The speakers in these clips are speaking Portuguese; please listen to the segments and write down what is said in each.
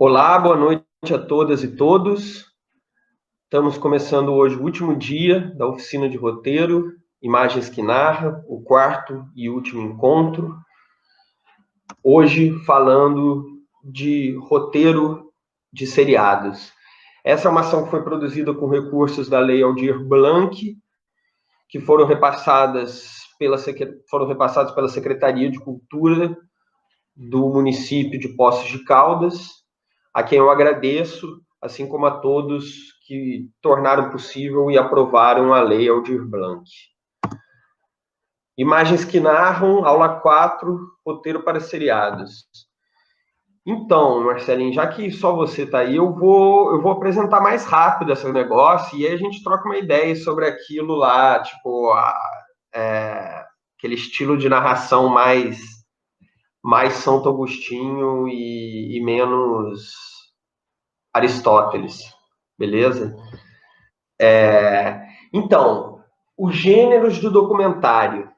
Olá, boa noite a todas e todos. Estamos começando hoje o último dia da oficina de roteiro, Imagens que Narram, o quarto e último encontro. Hoje falando de roteiro de seriados. Essa é uma ação que foi produzida com recursos da Lei Aldir Blanc, que foram repassados pela Secretaria de Cultura do município de Poços de Caldas, a quem eu agradeço, assim como a todos que tornaram possível e aprovaram a Lei Aldir Blanc. Imagens que narram, aula 4, roteiro para seriados. Então, Marcelinho, já que só você está aí, eu vou apresentar mais rápido esse negócio e aí a gente troca uma ideia sobre aquilo lá, tipo, aquele estilo de narração mais Santo Agostinho e menos Aristóteles, beleza? Então, os gêneros do documentário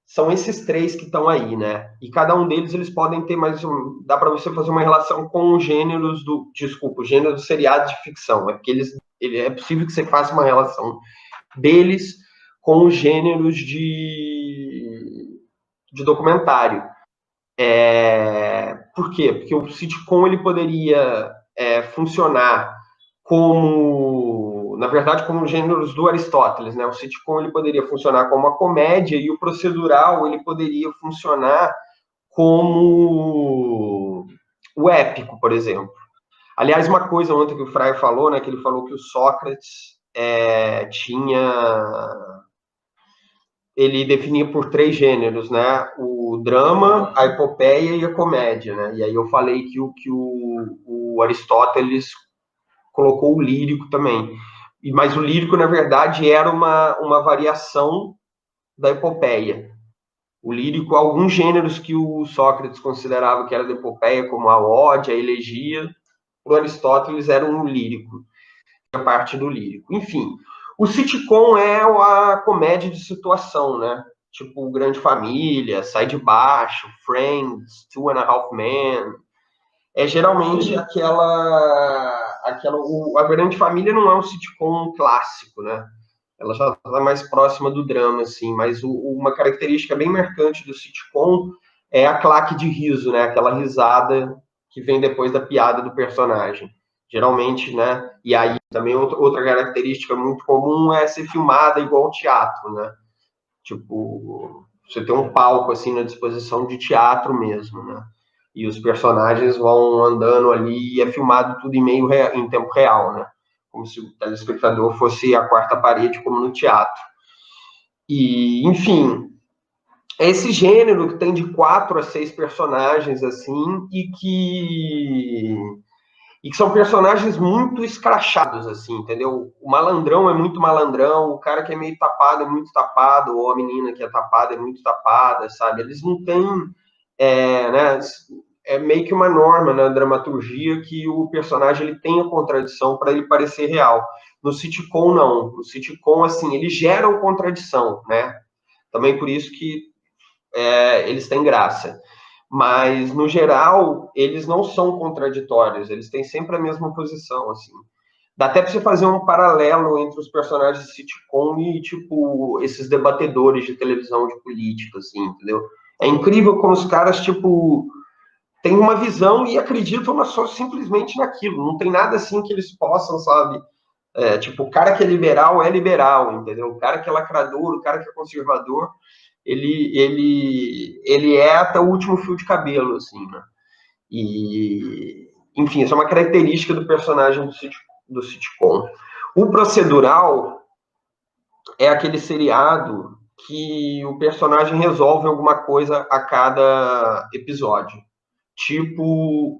são esses três que estão aí, né? E cada um deles eles podem ter mais um. Dá para você fazer uma relação com os gêneros do. Desculpa, os gêneros dos seriados de ficção. É porque é possível que você faça uma relação deles com os gêneros de documentário. Por quê? Porque o sitcom ele poderia funcionar como, na verdade, como os gêneros do Aristóteles, né? O sitcom ele poderia funcionar como uma comédia e o procedural ele poderia funcionar como o épico, por exemplo. Aliás, uma coisa ontem que o Frei falou, né? Que ele falou que o Sócrates ele definia por três gêneros, né? O drama, a epopeia e a comédia, né? E aí eu falei que o Aristóteles colocou o lírico também. Mas o lírico, na verdade, era uma variação da epopeia. O lírico, alguns gêneros que o Sócrates considerava que era da epopeia, como a ode, a elegia, para o Aristóteles era um lírico, a parte do lírico. Enfim, o sitcom é a comédia de situação, né? Tipo Grande Família, Sai de Baixo, Friends, Two and a Half Men. É geralmente a Grande Família não é um sitcom clássico, né? Ela já está mais próxima do drama, assim, mas uma característica bem marcante do sitcom é a claque de riso, né? Aquela risada que vem depois da piada do personagem. Geralmente, né? E aí também outra característica muito comum é ser filmada igual ao teatro, né? Tipo, você tem um palco assim na disposição de teatro mesmo, né? E os personagens vão andando ali e é filmado tudo em tempo real, né? Como se o telespectador fosse a quarta parede, como no teatro. E, enfim, é esse gênero que tem de 4 a 6 personagens, assim, e que são personagens muito escrachados, assim, entendeu? O malandrão é muito malandrão, o cara que é meio tapado é muito tapado, ou a menina que é tapada é muito tapada, sabe? Eles não têm, né? É meio que uma norma na dramaturgia que o personagem ele tenha contradição para ele parecer real. No sitcom, não. No sitcom, assim, eles geram contradição, né? Também por isso que eles têm graça. Mas, no geral, eles não são contraditórios, eles têm sempre a mesma posição, assim. Dá até pra você fazer um paralelo entre os personagens de sitcom e, tipo, esses debatedores de televisão de política, assim, entendeu? É incrível como os caras, tipo, têm uma visão e acreditam só simplesmente naquilo. Não tem nada assim que eles possam, sabe? Tipo, o cara que é liberal, entendeu? O cara que é lacrador, o cara que é conservador, ele é até o último fio de cabelo, assim, né? E, enfim, isso é uma característica do personagem do sitcom. O procedural é aquele seriado que o personagem resolve alguma coisa a cada episódio. Tipo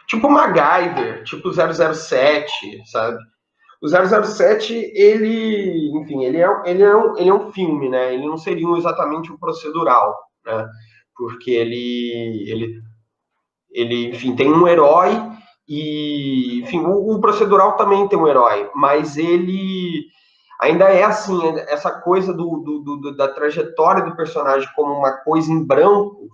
tipo MacGyver, tipo 007, sabe? O 007, enfim, ele é um filme, né? Ele não seria exatamente um procedural, né? Porque enfim, tem um herói e, enfim, o procedural também tem um herói, mas ele ainda é assim, essa coisa da trajetória do personagem como uma coisa em branco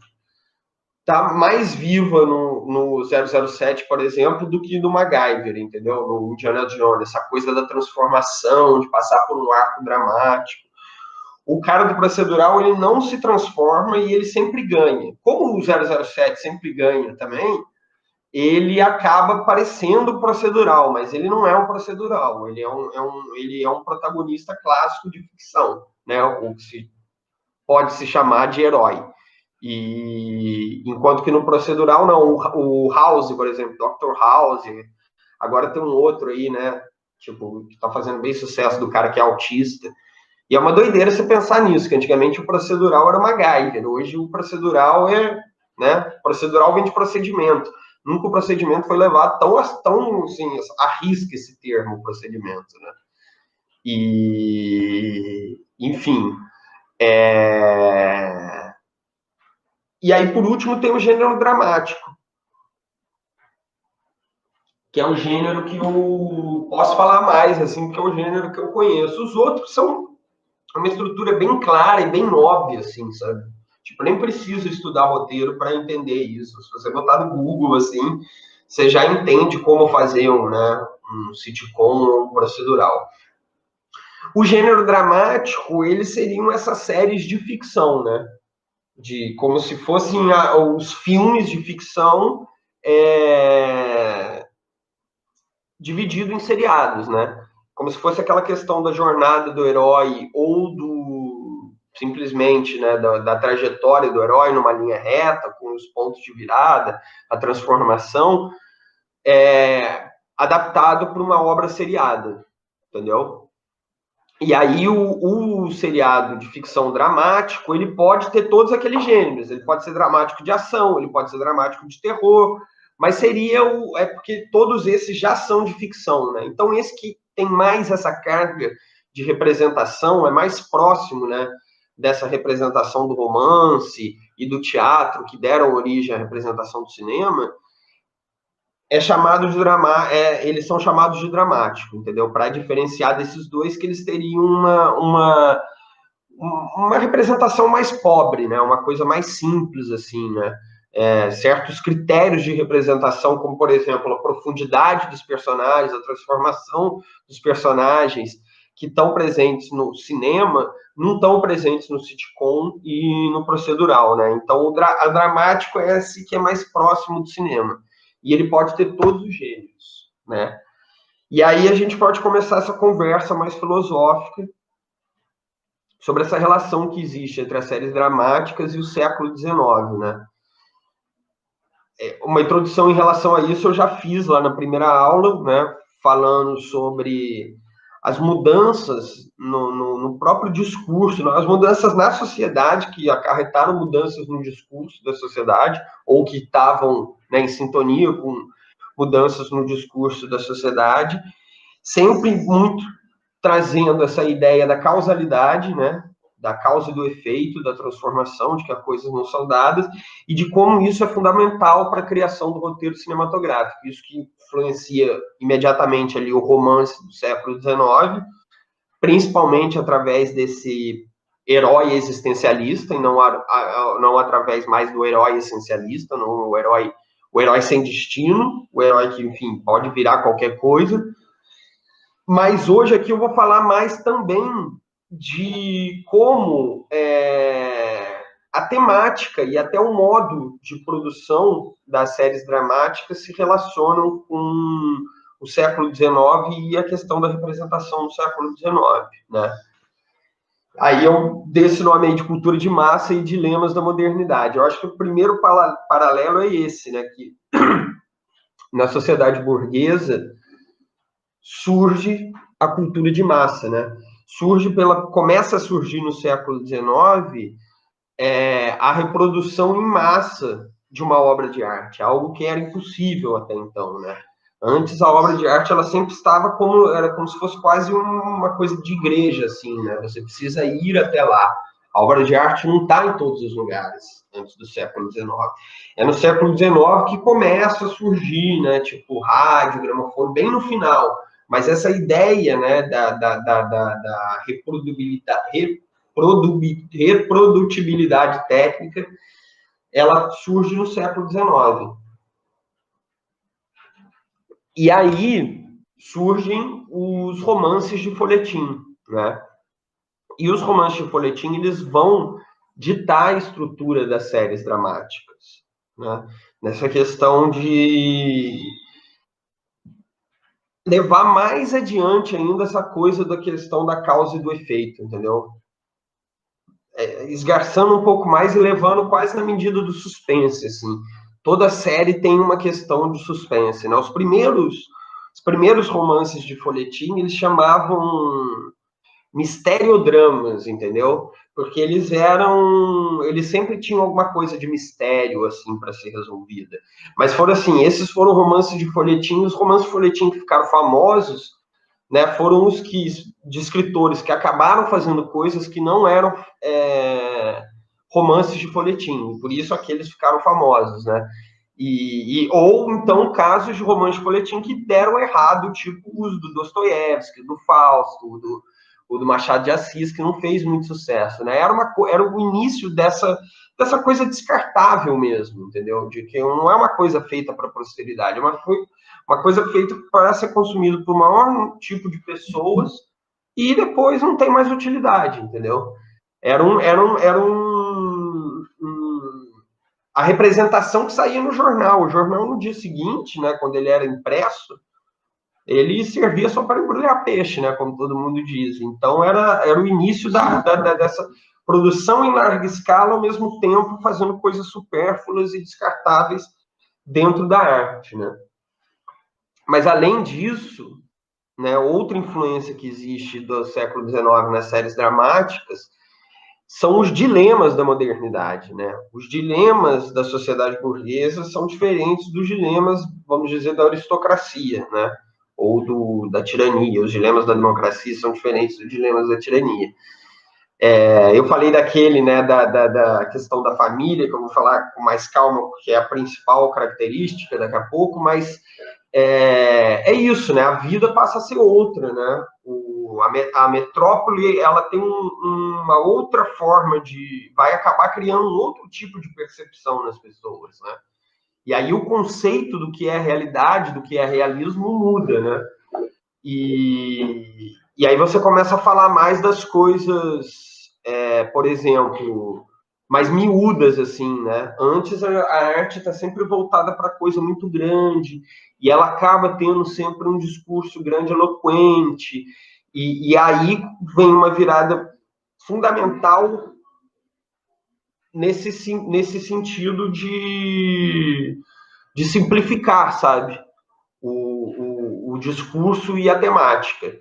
tá mais viva no 007, por exemplo, do que no MacGyver, entendeu? No Indiana Jones, essa coisa da transformação, de passar por um arco dramático. O cara do procedural, ele não se transforma e ele sempre ganha. Como o 007 sempre ganha também, ele acaba parecendo procedural, mas ele não é um procedural, ele é um protagonista clássico de ficção, né? O que pode se chamar de herói. E enquanto que no procedural, não. O House, por exemplo, Dr. House, agora tem um outro aí, né? Tipo, que tá fazendo bem sucesso do cara que é autista. E é uma doideira você pensar nisso, que antigamente o procedural era uma MacGyver, hoje o procedural né? Procedural vem de procedimento. Nunca o procedimento foi levado tão assim, arrisca esse termo, procedimento, né? E, enfim, E aí, por último, tem o gênero dramático, que é um gênero que eu posso falar mais, assim, porque é um gênero que eu conheço. Os outros são uma estrutura bem clara e bem óbvia, assim, sabe? Tipo, nem preciso estudar roteiro para entender isso. Se você botar no Google, assim, você já entende como fazer um sitcom, um procedural. O gênero dramático, eles seriam essas séries de ficção, né? De como se fossem os filmes de ficção dividido em seriados, né? Como se fosse aquela questão da jornada do herói ou do simplesmente, né, da trajetória do herói numa linha reta, com os pontos de virada, a transformação, adaptado para uma obra seriada, entendeu? E aí o seriado de ficção dramático, ele pode ter todos aqueles gêneros. Ele pode ser dramático de ação, ele pode ser dramático de terror, mas seria porque todos esses já são de ficção, né? Então esse que tem mais essa carga de representação, é mais próximo, né, dessa representação do romance e do teatro que deram origem à representação do cinema, eles são chamados de dramático, entendeu? Para diferenciar desses dois, que eles teriam uma representação mais pobre, né? Uma coisa mais simples, assim, né? Certos critérios de representação, como, por exemplo, a profundidade dos personagens, a transformação dos personagens, que estão presentes no cinema, não estão presentes no sitcom e no procedural, né? Então, o dramático é esse que é mais próximo do cinema. E ele pode ter todos os gêneros, né? E aí a gente pode começar essa conversa mais filosófica sobre essa relação que existe entre as séries dramáticas e o século XIX, né? Uma introdução em relação a isso eu já fiz lá na primeira aula, né? Falando sobre as mudanças no próprio discurso, as mudanças na sociedade que acarretaram mudanças no discurso da sociedade, ou que estavam, né, em sintonia com mudanças no discurso da sociedade, sempre muito trazendo essa ideia da causalidade, né, da causa e do efeito, da transformação, de que as coisas não são dadas, e de como isso é fundamental para a criação do roteiro cinematográfico. Isso que influencia imediatamente ali o romance do século XIX, principalmente através desse herói existencialista, e não através mais do herói essencialista, não o herói sem destino, o herói que, enfim, pode virar qualquer coisa. Mas hoje aqui eu vou falar mais também de como a temática e até o modo de produção das séries dramáticas se relacionam com o século XIX e a questão da representação do século XIX, né? Aí eu dei esse nome aí de cultura de massa e dilemas da modernidade. Eu acho que o primeiro paralelo é esse, né? Que na sociedade burguesa surge a cultura de massa, né? Começa a surgir no século XIX a reprodução em massa de uma obra de arte, algo que era impossível até então, né? Antes a obra de arte ela sempre estava era como se fosse quase uma coisa de igreja, assim, né? Você precisa ir até lá. A obra de arte não está em todos os lugares antes do século XIX. É no século XIX que começa a surgir, né? Tipo rádio, gramofone, bem no final. Mas essa ideia, né, da reprodutibilidade técnica ela surge no século XIX. E aí surgem os romances de folhetim, né? E os romances de folhetim, eles vão ditar a estrutura das séries dramáticas, né? Nessa questão de levar mais adiante ainda essa coisa da questão da causa e do efeito, entendeu? Esgarçando um pouco mais e levando quase na medida do suspense, assim. Toda série tem uma questão de suspense, né? Os primeiros romances de folhetim, eles chamavam misteriodramas, entendeu? Porque eles sempre tinham alguma coisa de mistério, assim, para ser resolvida. Mas foram assim, esses foram romances de folhetim, os romances de folhetim que ficaram famosos, né, foram os de escritores que acabaram fazendo coisas que não eram romances de folhetim, por isso aqueles ficaram famosos, né? Ou então casos de romance de folhetim que deram errado, tipo os do Dostoiévski, do Fausto, do Machado de Assis, que não fez muito sucesso, né? Era o início dessa coisa descartável mesmo, entendeu? De que não é uma coisa feita para a posteridade, é uma coisa feita para ser consumida por um maior tipo de pessoas e depois não tem mais utilidade, entendeu? A representação que saía no jornal. O jornal, no dia seguinte, né, quando ele era impresso, ele servia só para embrulhar peixe, né, como todo mundo diz. Então, era o início dessa produção em larga escala, ao mesmo tempo fazendo coisas supérfluas e descartáveis dentro da arte, né? Mas, além disso, né, outra influência que existe do século XIX nas séries dramáticas são os dilemas da modernidade, né? Os dilemas da sociedade burguesa são diferentes dos dilemas, vamos dizer, da aristocracia, né? Ou da tirania. Os dilemas da democracia são diferentes dos dilemas da tirania. Eu falei daquele, né, da questão da família, que eu vou falar com mais calma, porque é a principal característica daqui a pouco, mas é isso, né? A vida passa a ser outra, né? A metrópole, ela tem uma outra forma vai acabar criando um outro tipo de percepção nas pessoas, né? E aí o conceito do que é realidade, do que é realismo muda, né? E aí você começa a falar mais das coisas, por exemplo, mais miúdas, assim, né? Antes a arte está sempre voltada para coisa muito grande, e ela acaba tendo sempre um discurso grande, eloquente, e aí vem uma virada fundamental nesse sentido de simplificar, sabe? O discurso e a temática.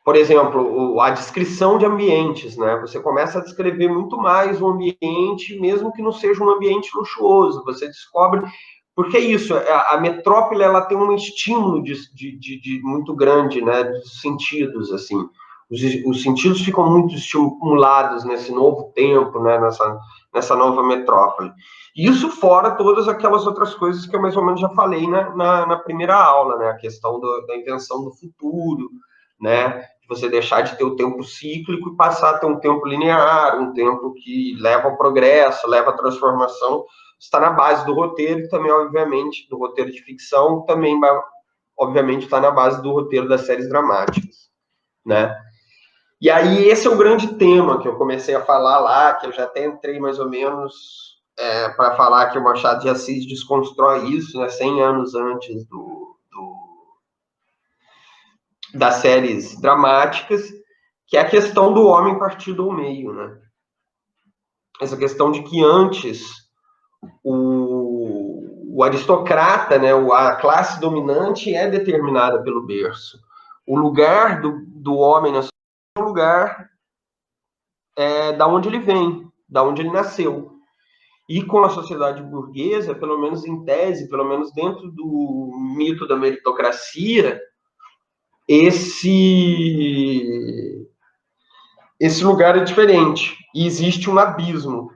Por exemplo, a descrição de ambientes, né? Você começa a descrever muito mais o ambiente, mesmo que não seja um ambiente luxuoso. Você descobre. Porque é isso, a metrópole ela tem um estímulo de muito grande, né? De sentidos, assim. Os sentidos ficam muito estimulados nesse novo tempo, né? Nessa nova metrópole. Isso fora todas aquelas outras coisas que eu mais ou menos já falei na primeira aula, né? A questão da invenção do futuro, né? Você deixar de ter o tempo cíclico e passar a ter um tempo linear, um tempo que leva ao progresso, leva à transformação, está na base do roteiro e também, obviamente, do roteiro de ficção, também, obviamente, está na base do roteiro das séries dramáticas, né? E aí esse é o grande tema que eu comecei a falar lá, que eu já até entrei mais ou menos para falar que o Machado de Assis desconstrói isso, né, 100 anos antes das séries dramáticas, que é a questão do homem partido ao meio, né? Essa questão de que antes o aristocrata, né, a classe dominante é determinada pelo berço. O lugar do homem na sociedade é o lugar da onde ele vem, da onde ele nasceu. E com a sociedade burguesa, pelo menos em tese, pelo menos dentro do mito da meritocracia, esse lugar é diferente. E existe um abismo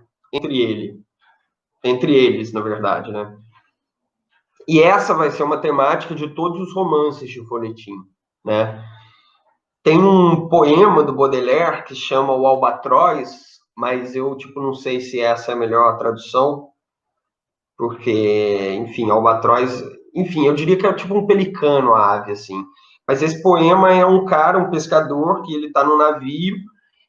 entre eles, na verdade, né? E essa vai ser uma temática de todos os romances de folhetim, né? Tem um poema do Baudelaire que chama O Albatroz, mas eu, tipo, não sei se essa é a melhor tradução, porque, enfim, albatroz, enfim, eu diria que é tipo um pelicano a ave, assim. Mas esse poema é um cara, um pescador, que ele tá no navio,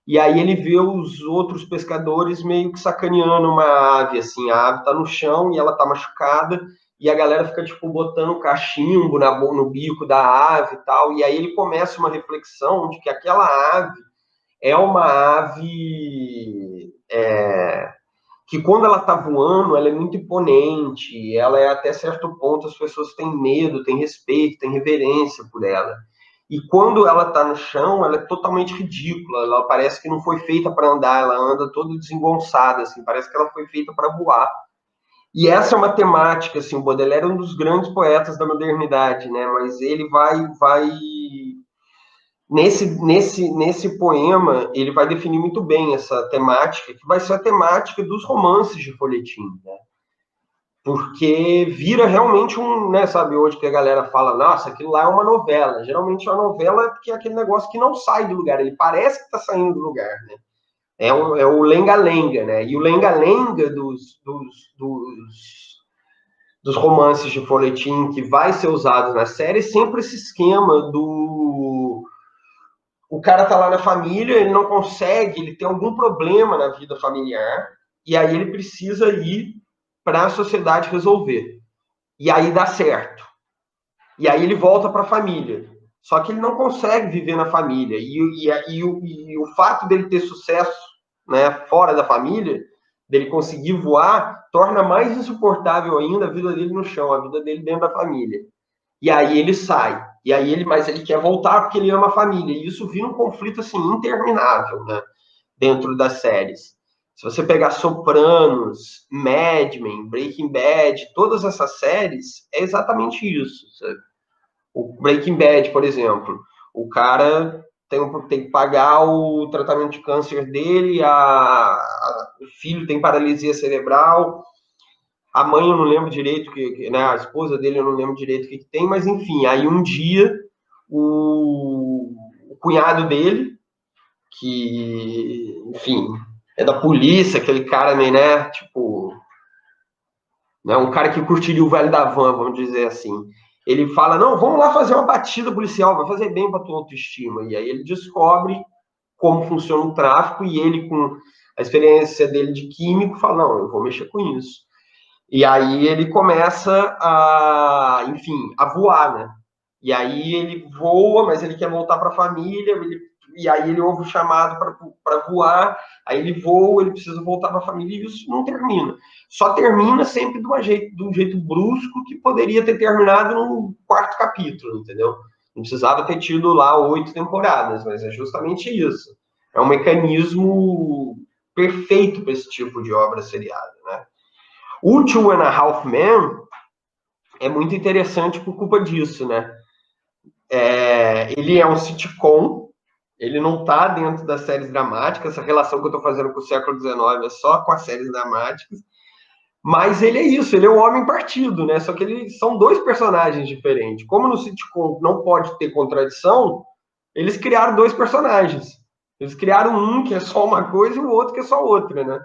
e aí ele vê os outros pescadores meio que sacaneando uma ave, assim, a ave tá no chão e ela tá machucada, e a galera fica, tipo, botando cachimbo no bico da ave e tal, e aí ele começa uma reflexão de que aquela ave é uma ave que quando ela está voando, ela é muito imponente, ela é até certo ponto, as pessoas têm medo, têm respeito, têm reverência por ela. E quando ela está no chão, ela é totalmente ridícula, ela parece que não foi feita para andar, ela anda toda desengonçada, assim, parece que ela foi feita para voar. E essa é uma temática, assim, o Baudelaire é um dos grandes poetas da modernidade, né? Mas ele vai nesse poema, ele vai definir muito bem essa temática, que vai ser a temática dos romances de folhetim, né? Porque vira realmente um, né, sabe, hoje que a galera fala, nossa, aquilo lá é uma novela. Geralmente é uma novela porque é aquele negócio que não sai do lugar, ele parece que está saindo do lugar, né? É o lenga-lenga, né? E o lenga-lenga dos romances de folhetim que vai ser usado na série é sempre esse esquema do o cara tá lá na família, ele não consegue, ele tem algum problema na vida familiar, e aí ele precisa ir para a sociedade resolver. E aí dá certo. E aí ele volta para a família. Só que ele não consegue viver na família. E o fato dele ter sucesso, né, fora da família, dele conseguir voar, torna mais insuportável ainda a vida dele no chão, a vida dele dentro da família. E aí ele sai. Mas ele quer voltar porque ele ama a família. E isso vira um conflito assim interminável, né? Dentro das séries. Se você pegar Sopranos, Mad Men, Breaking Bad, todas essas séries, é exatamente isso. Sabe? O Breaking Bad, por exemplo, o cara tem que pagar o tratamento de câncer dele, o filho tem paralisia cerebral, a mãe eu não lembro direito, né, a esposa dele eu não lembro direito o que tem, mas enfim, aí um dia o cunhado dele, que, enfim, é da polícia, aquele cara, né, tipo, né, um cara que curtiria o Velho da Van, vamos dizer assim. Ele fala, não, vamos lá fazer uma batida policial, vai fazer bem para tua autoestima. E aí ele descobre como funciona o tráfico e ele, com a experiência dele de químico, fala, não, eu vou mexer com isso. E aí ele começa a, enfim, a voar, né? E aí ele voa, mas ele quer voltar para a família, e aí ele ouve o chamado para voar, aí ele voa, ele precisa voltar para a família, e isso não termina. Só termina sempre de um jeito brusco que poderia ter terminado no quarto capítulo, entendeu? Não precisava ter tido lá 8 temporadas, mas é justamente isso. É um mecanismo perfeito para esse tipo de obra seriada, né? O Two and a Half Men é muito interessante por culpa disso, né? Ele é um sitcom, ele não está dentro das séries dramáticas, essa relação que eu estou fazendo com o século XIX é só com as séries dramáticas, mas ele é isso, ele é um homem partido, né? Só que eles são dois personagens diferentes. Como no sitcom não pode ter contradição, eles criaram dois personagens. Eles criaram um que é só uma coisa e o outro que é só outra, né?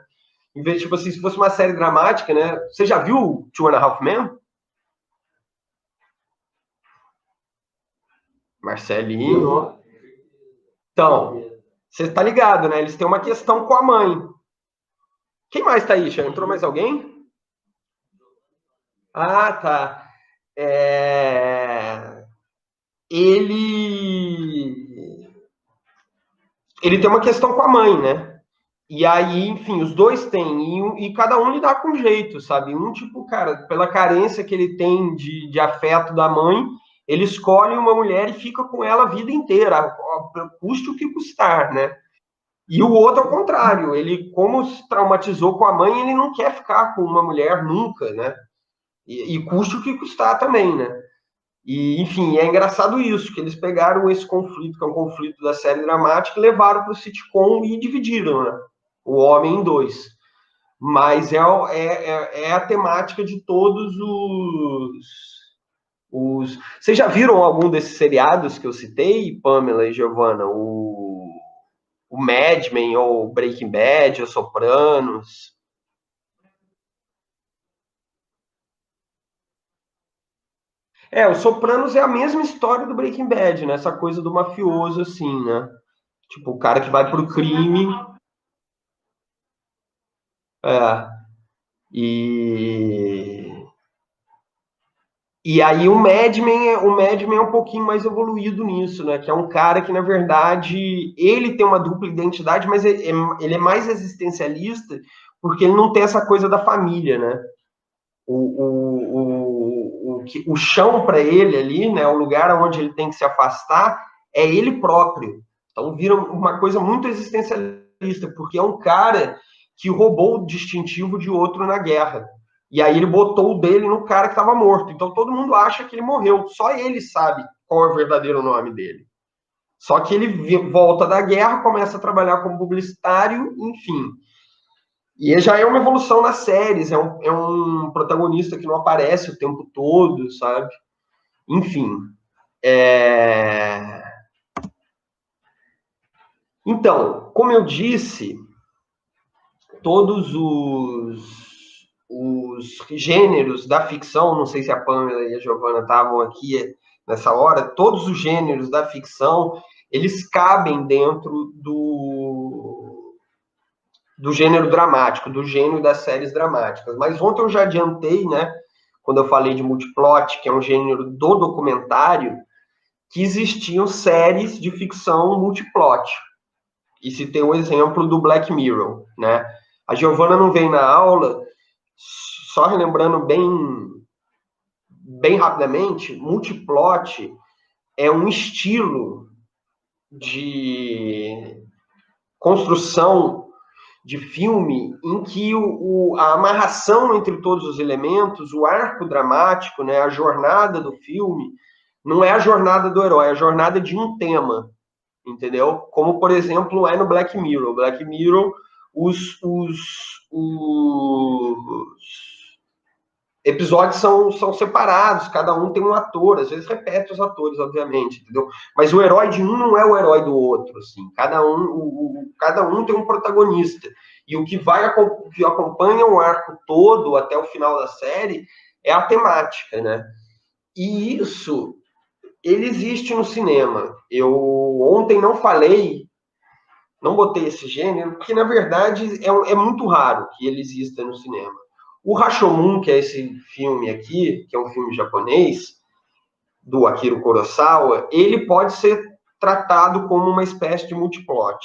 Em vez de, tipo assim, se fosse uma série dramática, né? Você já viu Two and a Half Men? Marcelinho. Então, você tá ligado, né? Eles têm uma questão com a mãe. Quem mais tá aí? Já entrou mais alguém? Ah, tá. É... Ele... Ele tem uma questão com a mãe, né? E aí, enfim, os dois têm. E cada um lidar com um jeito, sabe? Um, tipo, cara, pela carência que ele tem de afeto da mãe, ele escolhe uma mulher e fica com ela a vida inteira, custe o que custar, né? E o outro, ao contrário, ele, como se traumatizou com a mãe, ele não quer ficar com uma mulher nunca, né? E custe o que custar também, né? E, enfim, é engraçado isso, que eles pegaram esse conflito, que é um conflito da série dramática, e levaram para o sitcom e dividiram, né? O homem em dois. Mas é a temática de todos os. Vocês já viram algum desses seriados que eu citei, Pamela e Giovana? o Mad Men, ou Breaking Bad, ou Sopranos. O Sopranos é a mesma história do Breaking Bad, né? Essa coisa do mafioso, assim, né? Tipo, o cara que vai pro crime. É, e. E aí o Mad Men é um pouquinho mais evoluído nisso, né? Que é um cara que, na verdade, ele tem uma dupla identidade, mas ele é mais existencialista porque ele não tem essa coisa da família, né? O chão para ele ali, né? O lugar onde ele tem que se afastar é ele próprio. Então vira uma coisa muito existencialista, porque é um cara que roubou o distintivo de outro na guerra. E aí ele botou o dele no cara que estava morto. Então todo mundo acha que ele morreu. Só ele sabe qual é o verdadeiro nome dele. Só que ele volta da guerra, começa a trabalhar como publicitário, enfim. E já é uma evolução nas séries. É um protagonista que não aparece o tempo todo, sabe? Enfim. É... Então, como eu disse, todos os gêneros da ficção, não sei se a Pamela e a Giovana estavam aqui nessa hora, todos os gêneros da ficção, eles cabem dentro do gênero dramático, do gênero das séries dramáticas. Mas ontem eu já adiantei, né, quando eu falei de multiplot, que é um gênero do documentário, que existiam séries de ficção multiplot. E citei o exemplo do Black Mirror, né? A Giovana não veio na aula, só relembrando bem rapidamente, multiplot é um estilo de construção de filme em que a amarração entre todos os elementos, o arco dramático, né, a jornada do filme, não é a jornada do herói, é a jornada de um tema, entendeu? Como, por exemplo, é no Black Mirror. Black Mirror, os episódios são separados, cada um tem um ator, às vezes repete os atores, obviamente, entendeu? Mas o herói de um não é o herói do outro, assim. Cada um tem um protagonista. E o que acompanha o arco todo até o final da série é a temática, né? E isso ele existe no cinema. Eu ontem não falei, não botei esse gênero, porque na verdade é muito raro que ele exista no cinema. O Rashomon, que é esse filme aqui, que é um filme japonês, do Akira Kurosawa, ele pode ser tratado como uma espécie de multiplot,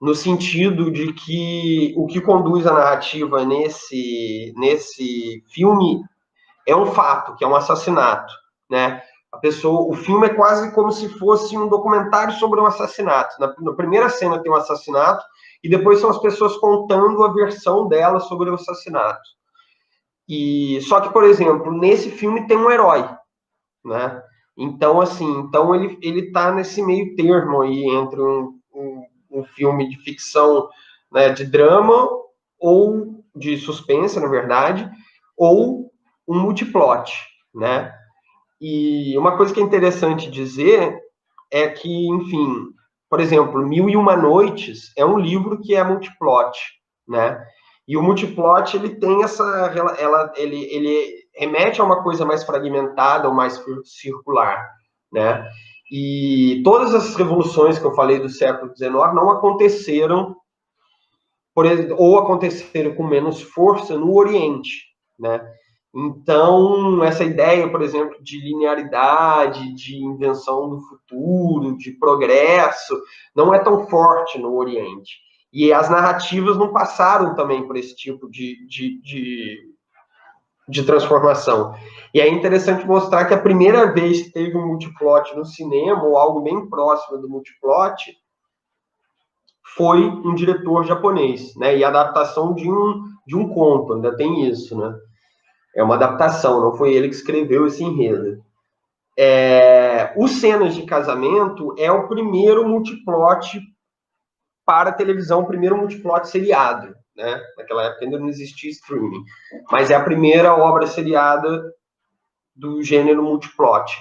no sentido de que o que conduz a narrativa nesse filme é um fato, que é um assassinato, né? O filme é quase como se fosse um documentário sobre um assassinato. Na primeira cena tem um assassinato e depois são as pessoas contando a versão delas sobre o assassinato. E só que, por exemplo, nesse filme tem um herói, né? Então, assim, ele tá nesse meio termo aí entre um filme de ficção, né, de drama ou de suspense, na verdade, ou um multiplot, né? E uma coisa que é interessante dizer é que, enfim, por exemplo, Mil e Uma Noites é um livro que é multiplot, né? E o multiplot ele tem ele remete a uma coisa mais fragmentada ou mais circular, né? E todas as revoluções que eu falei do século XIX não aconteceram ou aconteceram com menos força no Oriente, né? Então, essa ideia, por exemplo, de linearidade, de invenção do futuro, de progresso, não é tão forte no Oriente. E as narrativas não passaram também por esse tipo de transformação. E é interessante mostrar que a primeira vez que teve um multiplot no cinema, ou algo bem próximo do multiplot, foi um diretor japonês, né? E a adaptação de um conto, ainda tem isso, né? É uma adaptação, não foi ele que escreveu esse enredo. Os Cenas de Casamento é o primeiro multiplot para a televisão, o primeiro multiplot seriado, né? Naquela época ainda não existia streaming, mas é a primeira obra seriada do gênero multiplot.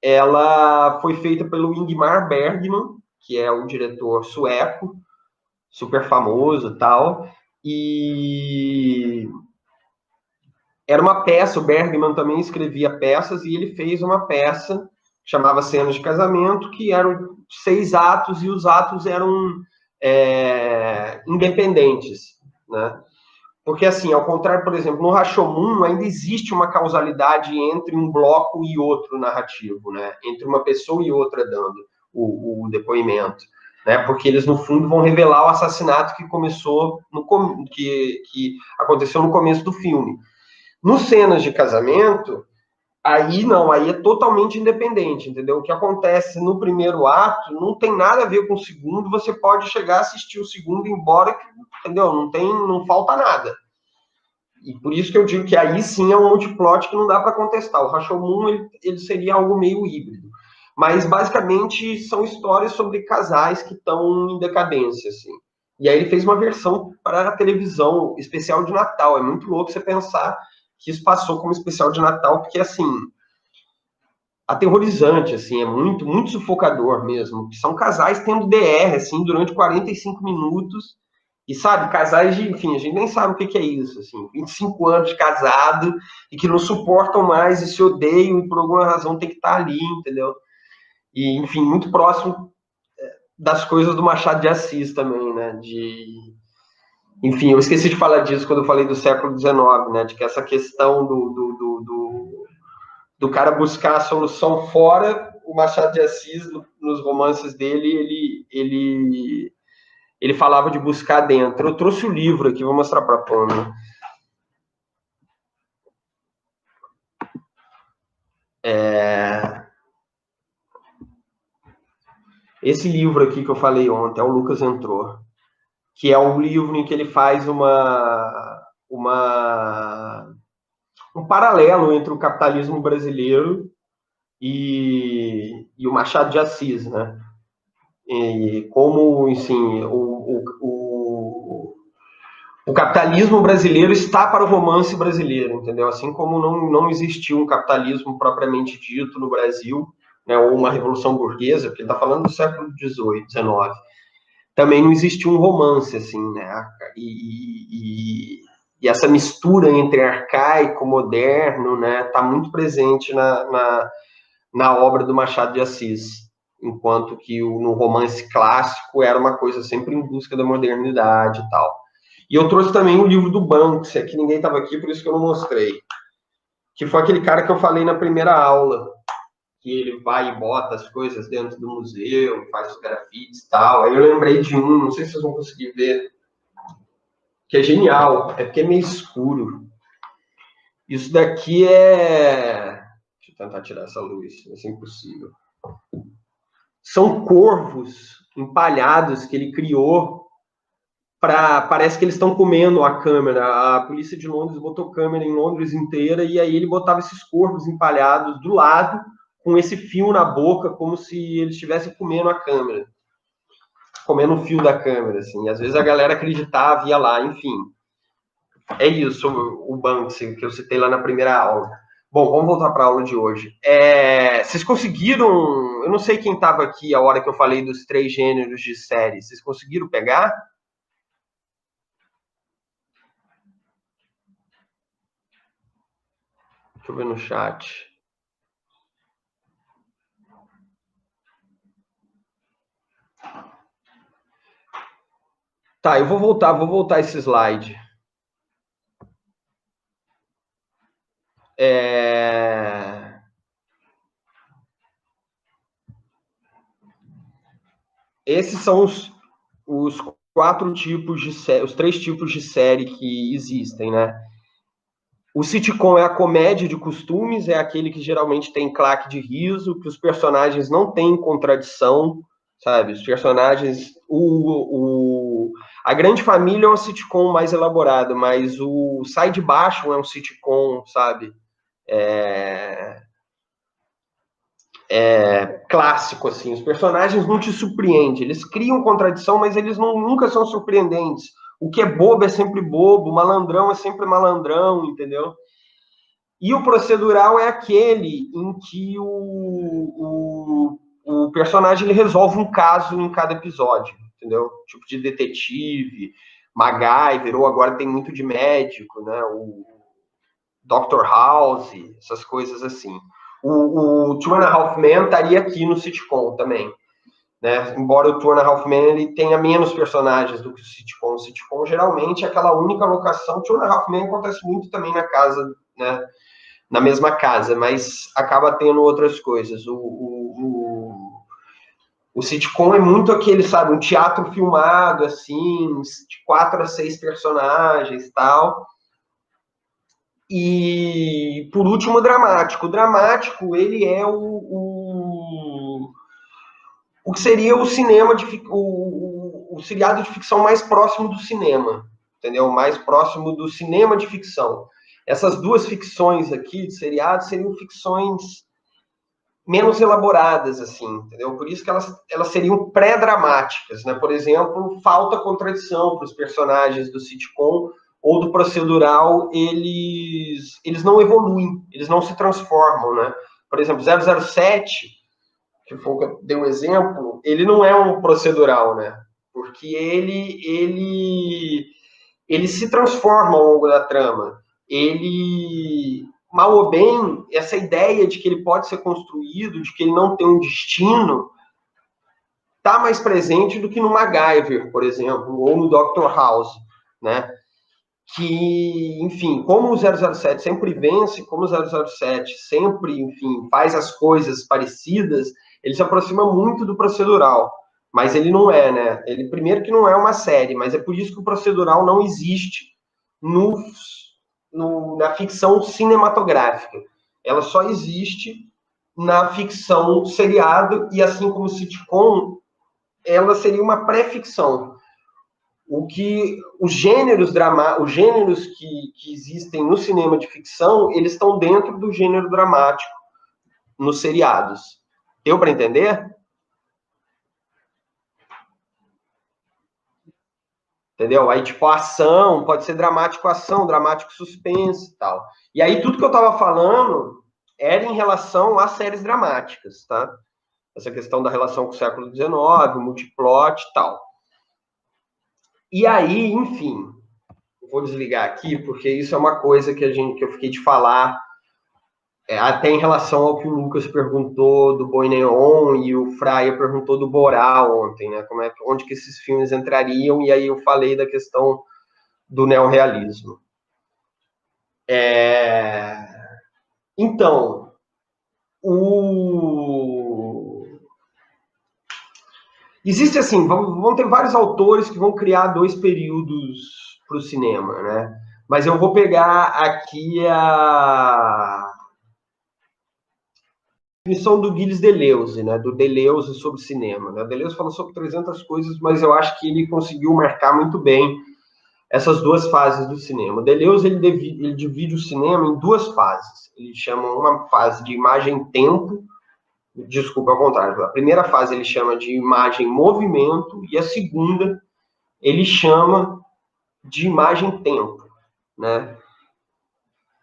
Ela foi feita pelo Ingmar Bergman, que é o diretor sueco, super famoso e tal, e era uma peça, o Bergman também escrevia peças, e ele fez uma peça, chamava Cenas de Casamento, que eram 6 atos, e os atos eram independentes, né? Porque, assim, ao contrário, por exemplo, no Rashomon ainda existe uma causalidade entre um bloco e outro narrativo, né? Entre uma pessoa e outra dando o depoimento, né? Porque eles, no fundo, vão revelar o assassinato que começou, que aconteceu no começo do filme. Nos Cenas de Casamento, aí não, aí é totalmente independente, entendeu? O que acontece no primeiro ato não tem nada a ver com o segundo, você pode chegar a assistir o segundo embora, entendeu? Não falta nada. E por isso que eu digo que aí sim é um multiplot que não dá para contestar. O Rashomon, ele seria algo meio híbrido. Mas, basicamente, são histórias sobre casais que estão em decadência, assim. E aí ele fez uma versão para a televisão, especial de Natal. É muito louco você pensar que isso passou como especial de Natal, porque, assim, aterrorizante, assim, é muito, muito sufocador mesmo. São casais tendo DR, assim, durante 45 minutos, e sabe, casais de, enfim, a gente nem sabe o que é isso, assim, 25 anos de casado, e que não suportam mais e se odeiam, e por alguma razão tem que estar ali, entendeu? E, enfim, muito próximo das coisas do Machado de Assis também, né, Enfim, eu esqueci de falar disso quando eu falei do século XIX, né, de que essa questão do cara buscar a solução fora, o Machado de Assis, nos romances dele, ele falava de buscar dentro. Eu trouxe o livro aqui, vou mostrar para a Pâmela. Esse livro aqui que eu falei ontem, é o Lucas Entrou, que é um livro em que ele faz um paralelo entre o capitalismo brasileiro e o Machado de Assis, né? E como, assim, o capitalismo brasileiro está para o romance brasileiro, entendeu? Assim como não existiu um capitalismo propriamente dito no Brasil, né, ou uma revolução burguesa, porque ele está falando do século XVIII, XIX, também não existiu um romance, assim, né? E essa mistura entre arcaico, moderno, né, está muito presente na obra do Machado de Assis, enquanto que no romance clássico era uma coisa sempre em busca da modernidade e tal. E eu trouxe também o livro do Banksy, que ninguém estava aqui, por isso que eu não mostrei. Que foi aquele cara que eu falei na primeira aula, que ele vai e bota as coisas dentro do museu, faz os grafites e tal. Aí eu lembrei de um, não sei se vocês vão conseguir ver, que é genial, é porque é meio escuro. Isso daqui é... Deixa eu tentar tirar essa luz, vai ser impossível. São corvos empalhados que ele criou. Parece que eles estão comendo a câmera. A polícia de Londres botou câmera em Londres inteira e aí ele botava esses corvos empalhados do lado, com esse fio na boca, como se eles estivessem comendo a câmera. Comendo o fio da câmera, assim. E às vezes a galera acreditava, ia lá, enfim. É isso, o Banksy, que eu citei lá na primeira aula. Bom, vamos voltar para a aula de hoje. Vocês conseguiram... Eu não sei quem estava aqui a hora que eu falei dos 3 gêneros de série. Vocês conseguiram pegar? Deixa eu ver no chat. Tá, eu vou voltar esse slide. Esses são os 4 tipos de série, os 3 tipos de série que existem, né? O sitcom é a comédia de costumes, é aquele que geralmente tem claque de riso, que os personagens não têm contradição, sabe? Os personagens... A Grande Família é um sitcom mais elaborado, mas o Sai de Baixo é um sitcom, sabe? Clássico, assim. Os personagens não te surpreendem. Eles criam contradição, mas eles nunca são surpreendentes. O que é bobo é sempre bobo, malandrão é sempre malandrão, entendeu? E o procedural é aquele em que o o personagem ele resolve um caso em cada episódio, entendeu? Tipo de detetive, MacGyver, ou agora tem muito de médico, né? O Dr. House, essas coisas assim. O Two and a Half Men estaria aqui no sitcom também, né? Embora o Two and a Half Men ele tenha menos personagens do que o sitcom. O sitcom geralmente é aquela única locação. O Two and a Half Men acontece muito também na casa, né? Na mesma casa, mas acaba tendo outras coisas. O sitcom é muito aquele, sabe, um teatro filmado, assim, de 4 a 6 personagens e tal. E, por último, o dramático. O dramático, ele é o que seria o cinema, o seriado de ficção mais próximo do cinema, entendeu? Mais próximo do cinema de ficção. Essas duas ficções aqui de seriado seriam ficções menos elaboradas, assim, entendeu? Por isso que elas seriam pré-dramáticas, né? Por exemplo, falta contradição para os personagens do sitcom ou do procedural, eles não evoluem, eles não se transformam, né? Por exemplo, 007, que foi o que eu dei um exemplo, ele não é um procedural, né? Porque ele se transforma ao longo da trama. Ele, mal ou bem, essa ideia de que ele pode ser construído, de que ele não tem um destino, está mais presente do que no MacGyver, por exemplo, ou no Dr. House, né? Que, enfim, como o 007 sempre vence, como o 007 sempre, enfim, faz as coisas parecidas, ele se aproxima muito do procedural. Mas ele não é, né? Ele, primeiro, que não é uma série, mas é por isso que o procedural não existe no, na ficção cinematográfica. Ela só existe na ficção seriado, e assim como o sitcom, ela seria uma pré-ficção. Os gêneros que existem no cinema de ficção, eles estão dentro do gênero dramático nos seriados. Deu para entender? Entendeu? Aí, tipo, a ação, pode ser dramático ação, dramático suspense e tal. E aí, tudo que eu tava falando era em relação às séries dramáticas, tá? Essa questão da relação com o século XIX, o multiplot e tal. E aí, enfim, eu vou desligar aqui, porque isso é uma coisa que eu fiquei de falar, até em relação ao que o Lucas perguntou do Boi Neon e o Fraia perguntou do Borá ontem, né? Onde que esses filmes entrariam, e aí eu falei da questão do neorrealismo. Então, existe assim, vão ter vários autores que vão criar dois períodos para o cinema, né? Mas eu vou pegar aqui a definição do Gilles Deleuze, né? Do Deleuze sobre cinema, né? O Deleuze falou sobre 300 coisas, mas eu acho que ele conseguiu marcar muito bem essas duas fases do cinema. Deleuze ele divide o cinema em duas fases. Ele chama uma fase de imagem-tempo, desculpa, ao contrário. A primeira fase ele chama de imagem-movimento e a segunda ele chama de imagem-tempo, né?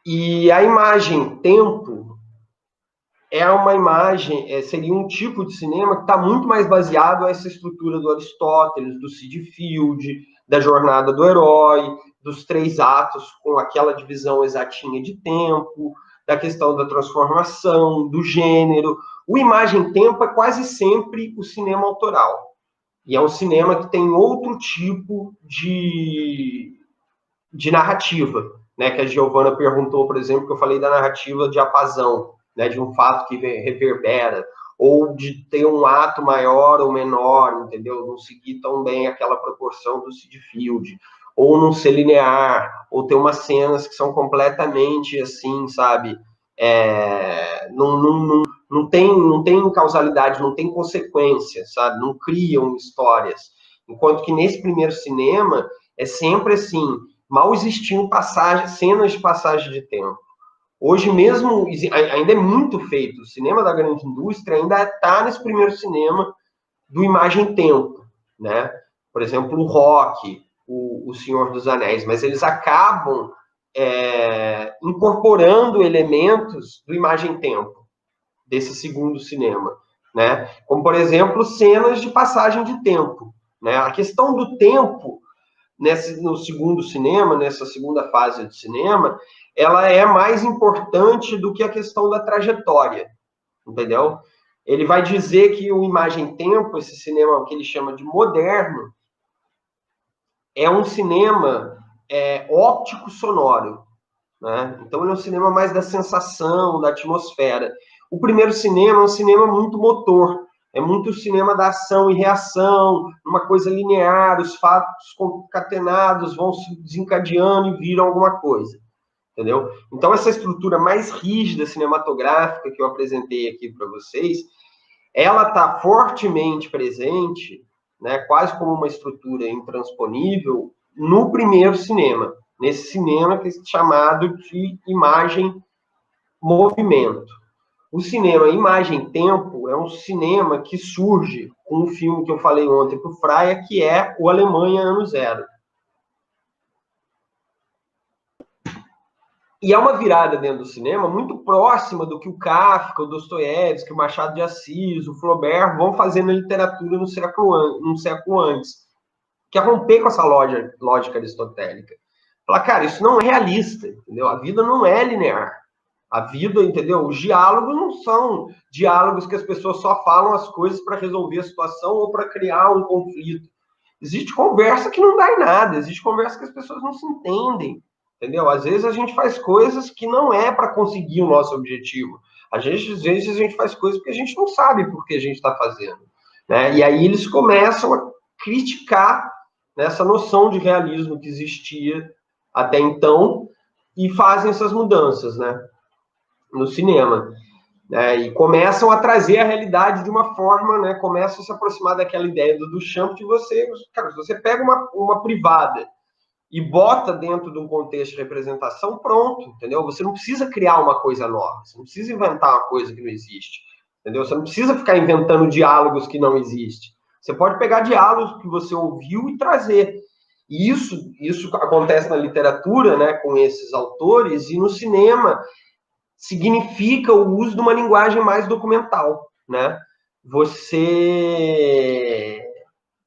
E a imagem-tempo é uma imagem, seria um tipo de cinema que está muito mais baseado a essa estrutura do Aristóteles, do Sid Field, da jornada do herói, dos 3 atos com aquela divisão exatinha de tempo, da questão da transformação, do gênero. O imagem-tempo é quase sempre o cinema autoral. E é um cinema que tem outro tipo de narrativa, né? Que a Giovana perguntou, por exemplo, que eu falei da narrativa de apazão, né, de um fato que reverbera, ou de ter um ato maior ou menor, entendeu? Não seguir tão bem aquela proporção do Sid Field, ou não ser linear, ou ter umas cenas que são completamente assim, sabe? Não tem causalidade, não tem consequência, sabe? Não criam histórias. Enquanto que nesse primeiro cinema é sempre assim, mal existiam cenas de passagem de tempo. Hoje mesmo, ainda é muito feito. O cinema da grande indústria ainda está nesse primeiro cinema do imagem-tempo, né? Por exemplo, o Rock, o Senhor dos Anéis, mas eles acabam incorporando elementos do imagem-tempo, desse segundo cinema. né? Como, por exemplo, cenas de passagem de tempo, né? A questão do tempo no segundo cinema, nessa segunda fase de cinema, ela é mais importante do que a questão da trajetória, entendeu? Ele vai dizer que o imagem-tempo, esse cinema que ele chama de moderno, é um cinema óptico-sonoro, né? Então ele é um cinema mais da sensação, da atmosfera. O primeiro cinema é um cinema muito motor, é muito cinema da ação e reação, uma coisa linear, os fatos concatenados vão se desencadeando e viram alguma coisa, entendeu? Então essa estrutura mais rígida cinematográfica que eu apresentei aqui para vocês, ela está fortemente presente, né, quase como uma estrutura intransponível, no primeiro cinema, nesse cinema que é chamado de imagem-movimento. O cinema imagem-tempo é um cinema que surge com um filme que eu falei ontem para o Fraia, que é o Alemanha Ano Zero. E é uma virada dentro do cinema muito próxima do que o Kafka, o Dostoiévski, o Machado de Assis, o Flaubert vão fazer na literatura no século antes, que é romper com essa lógica aristotélica. Falar, cara, isso não é realista, entendeu? A vida não é linear. A vida, entendeu? Os diálogos não são diálogos que as pessoas só falam as coisas para resolver a situação ou para criar um conflito. Existe conversa que não dá em nada, existe conversa que as pessoas não se entendem, entendeu? Às vezes a gente faz coisas que não é para conseguir o nosso objetivo. Às vezes a gente faz coisas porque a gente não sabe por que a gente está fazendo, né? E aí eles começam a criticar essa noção de realismo que existia até então e fazem essas mudanças, né, no cinema, né, e começam a trazer a realidade de uma forma, né, começam a se aproximar daquela ideia do Duchamp de você, cara, se você pega uma privada e bota dentro de um contexto de representação, pronto, entendeu? Você não precisa criar uma coisa nova, você não precisa inventar uma coisa que não existe, entendeu? Você não precisa ficar inventando diálogos que não existem. Você pode pegar diálogos que você ouviu e trazer. E isso acontece na literatura, né, com esses autores, e no cinema significa o uso de uma linguagem mais documental, né? Você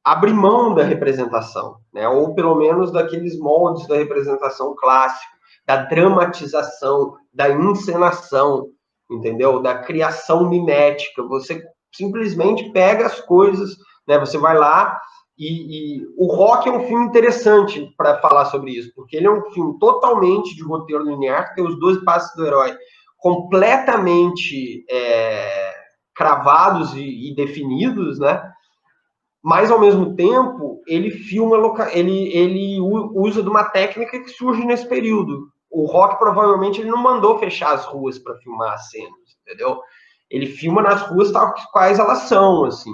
abre mão da representação, né? Ou pelo menos daqueles moldes da representação clássica, da dramatização, da encenação, entendeu? Da criação mimética. Você simplesmente pega as coisas, né? Você vai lá e o Rock é um filme interessante para falar sobre isso, porque ele é um filme totalmente de roteiro linear, que tem os 12 passos do herói completamente cravados e definidos, né? Mas ao mesmo tempo ele ele usa de uma técnica que surge nesse período. O Rock provavelmente ele não mandou fechar as ruas para filmar as cenas, entendeu? Ele filma nas ruas tal quais elas são, assim.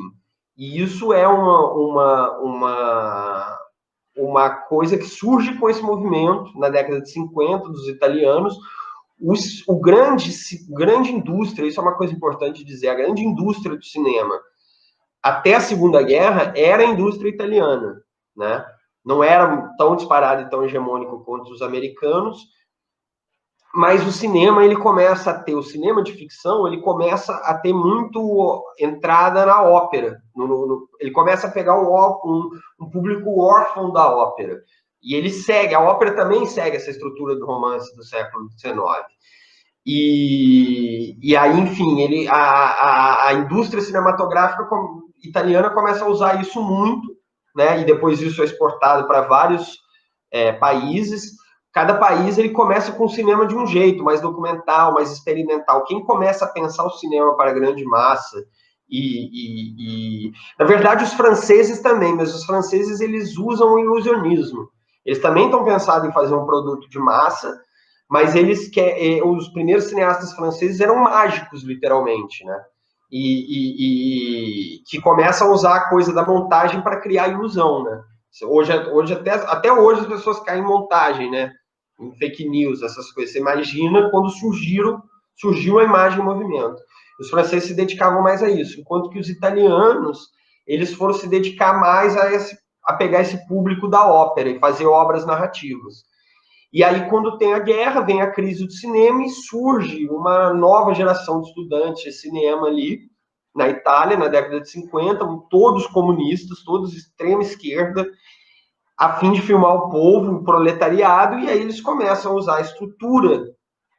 E isso é uma coisa que surge com esse movimento na década de 50 dos italianos. Grande indústria, isso é uma coisa importante dizer, a grande indústria do cinema até a Segunda Guerra era a indústria italiana, né? Não era tão disparado e tão hegemônico quanto os americanos, mas o cinema ele começa a ter, o cinema de ficção ele começa a ter muito entrada na ópera, ele começa a pegar um público órfão da ópera, e ele segue, a ópera também segue essa estrutura do romance do século XIX. E aí, enfim, a indústria cinematográfica italiana começa a usar isso muito, né? E depois isso é exportado para vários países. Cada país ele começa com o cinema de um jeito, mais documental, mais experimental. Quem começa a pensar o cinema para a grande massa na verdade os franceses também, mas os franceses eles usam o ilusionismo. Eles também estão pensando em fazer um produto de massa, mas os primeiros cineastas franceses eram mágicos, literalmente, né? E que começam a usar a coisa da montagem para criar ilusão, né? Hoje até hoje as pessoas caem em montagem, né? Em fake news, essas coisas. Você imagina quando surgiu a imagem em movimento. Os franceses se dedicavam mais a isso, enquanto que os italianos eles foram se dedicar mais a pegar esse público da ópera e fazer obras narrativas. E aí, quando tem a guerra, vem a crise do cinema e surge uma nova geração de estudantes de cinema ali, na Itália, na década de 50, todos comunistas, todos extrema esquerda, a fim de filmar o povo, o proletariado, e aí eles começam a usar a estrutura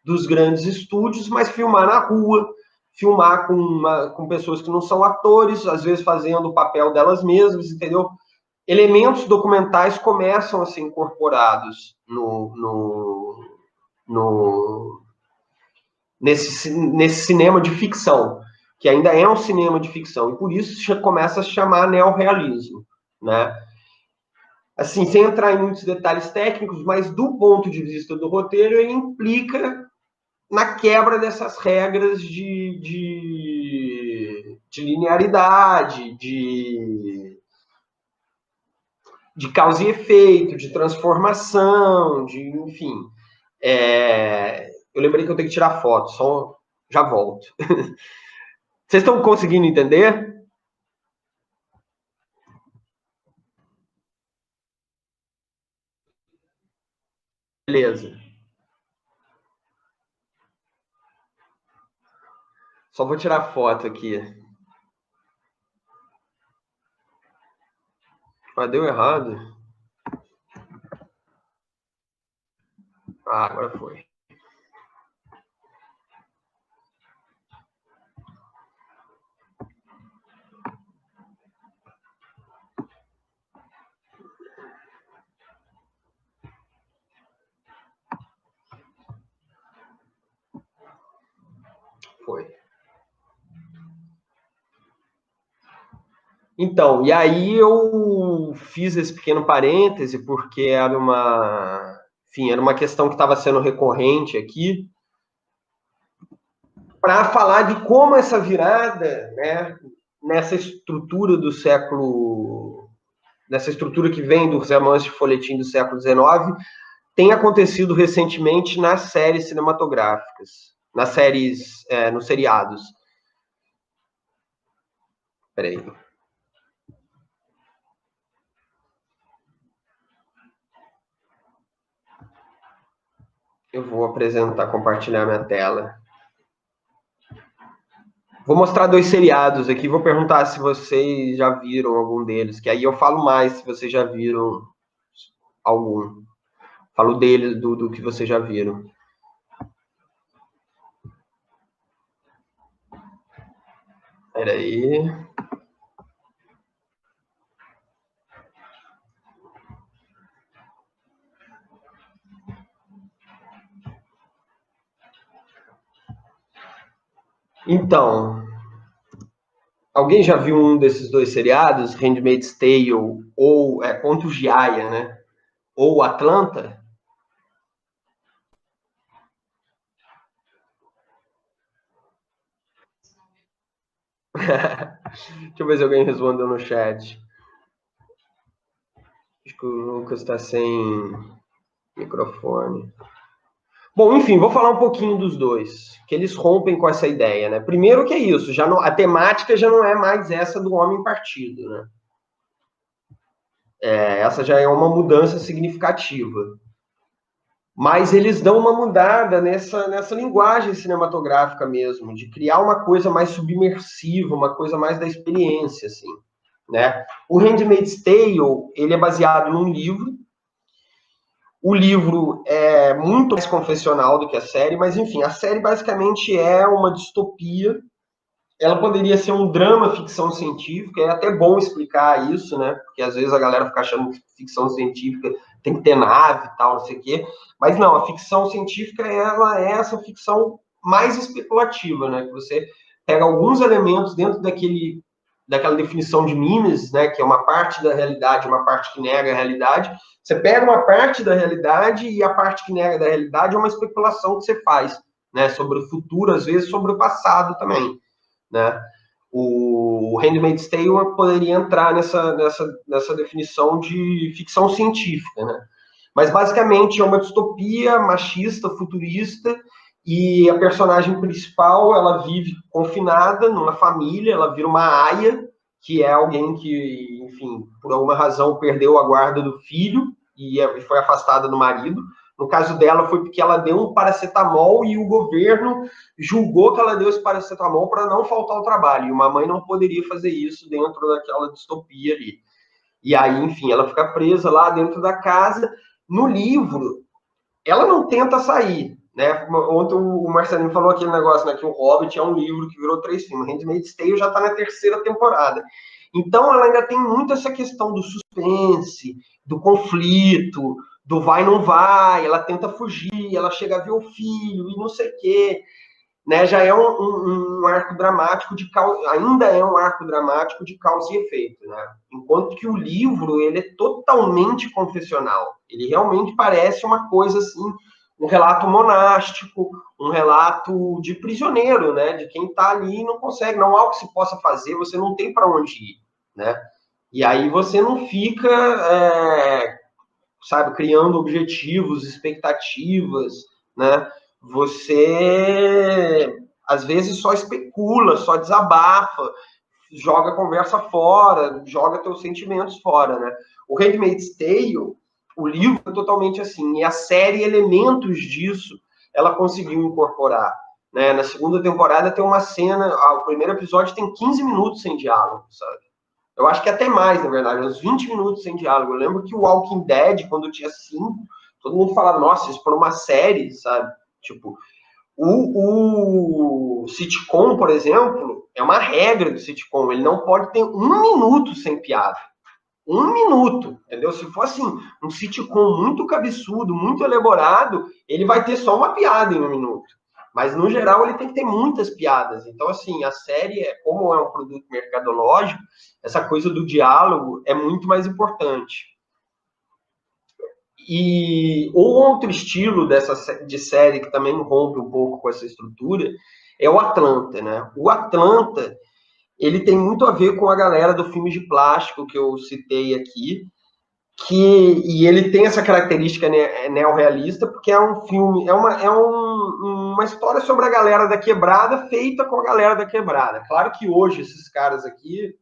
dos grandes estúdios, mas filmar na rua, filmar com pessoas que não são atores, às vezes fazendo o papel delas mesmas, entendeu? Elementos documentais começam a ser incorporados nesse cinema de ficção, que ainda é um cinema de ficção, e por isso começa a se chamar neorrealismo, né? Assim, sem entrar em muitos detalhes técnicos, mas do ponto de vista do roteiro, ele implica na quebra dessas regras de linearidade, de causa e efeito, de transformação, enfim. Eu lembrei que eu tenho que tirar foto, só já volto. Vocês estão conseguindo entender? Beleza. Só vou tirar foto aqui. Ah, deu errado. Ah, agora foi. Foi. Então, e aí eu fiz esse pequeno parêntese porque era uma questão que estava sendo recorrente aqui, para falar de como essa virada, né, nessa estrutura do século, nessa estrutura que vem dos romances de folhetim do século XIX, tem acontecido recentemente nas séries cinematográficas, nas séries, nos seriados. Peraí. Eu vou apresentar, compartilhar minha tela. Vou mostrar dois seriados aqui, vou perguntar se vocês já viram algum deles, que aí eu falo mais se vocês já viram algum. Falo deles, do que vocês já viram. Peraí. Então, alguém já viu um desses dois seriados, Handmaid's Tale ou Contos de Aia, né? Ou Atlanta? Deixa eu ver se alguém respondeu no chat. Acho que o Lucas está sem microfone. Bom, enfim, vou falar um pouquinho dos dois, que eles rompem com essa ideia, né? Primeiro que é isso, já não, a temática já não é mais essa do homem partido, né? Essa já é uma mudança significativa. Mas eles dão uma mudada nessa linguagem cinematográfica mesmo, de criar uma coisa mais submersiva, uma coisa mais da experiência, assim, né? O Handmaid's Tale, ele é baseado num livro. O livro é muito mais confessional do que a série, mas enfim, a série basicamente é uma distopia. Ela poderia ser um drama ficção científica, é até bom explicar isso, né? Porque às vezes a galera fica achando que ficção científica tem que ter nave e tal, não sei o quê. Mas não, a ficção científica ela é essa ficção mais especulativa, né? Que você pega alguns elementos dentro daquela definição de Mimes, né? Que é uma parte da realidade, uma parte que nega a realidade. Você pega uma parte da realidade e a parte que nega da realidade é uma especulação que você faz, né? Sobre o futuro, às vezes sobre o passado também, né? O Handmaid's Tale poderia entrar nessa definição de ficção científica, né? Mas basicamente é uma distopia machista, futurista, e a personagem principal ela vive confinada numa família, ela vira uma aia, que é alguém que, enfim, por alguma razão perdeu a guarda do filho e foi afastada do marido, No caso dela, foi porque ela deu um paracetamol e o governo julgou que ela deu esse paracetamol para não faltar ao trabalho. E uma mãe não poderia fazer isso dentro daquela distopia ali. E aí, enfim, ela fica presa lá dentro da casa. No livro, ela não tenta sair, né? Ontem o Marcelinho falou aquele negócio, né? Que o Hobbit é um livro que virou 3 filmes. Handmaid's Tale já está na 3ª temporada. Então, ela ainda tem muito essa questão do suspense, do conflito, do vai não vai, ela tenta fugir, ela chega a ver o filho e não sei o quê. Né, já é um arco dramático de causa, ainda é um arco dramático de causa e efeito, né? Enquanto que o livro ele é totalmente confessional. Ele realmente parece uma coisa assim, um relato monástico, um relato de prisioneiro, né? De quem está ali e não consegue, não há o que se possa fazer, você não tem para onde ir, né? E aí você não fica, sabe, criando objetivos, expectativas, né? Você às vezes só especula, só desabafa, joga a conversa fora, joga teus sentimentos fora, né? O Handmaid's Tale, o livro é totalmente assim, e a série, elementos disso, ela conseguiu incorporar. Né? Na 2ª temporada tem uma cena, o primeiro episódio tem 15 minutos sem diálogo, sabe? Eu acho que até mais, na verdade, uns 20 minutos sem diálogo. Eu lembro que o Walking Dead, quando eu tinha 5, todo mundo falava, nossa, isso por uma série, sabe? Tipo, o sitcom, por exemplo, é uma regra do sitcom. Ele não pode ter 1 minuto sem piada. 1 minuto, entendeu? Se for assim, um sitcom muito cabeçudo, muito elaborado, ele vai ter só uma piada em 1 minuto. Mas, no geral, ele tem que ter muitas piadas. Então, assim, a série, como é um produto mercadológico, essa coisa do diálogo é muito mais importante. E outro estilo de série que também rompe um pouco com essa estrutura é o Atlanta, né? O Atlanta, ele tem muito a ver com a galera do filme de plástico que eu citei aqui, e ele tem essa característica neorrealista, porque é um filme, uma história sobre a galera da quebrada feita com a galera da quebrada. Claro que hoje esses caras aqui,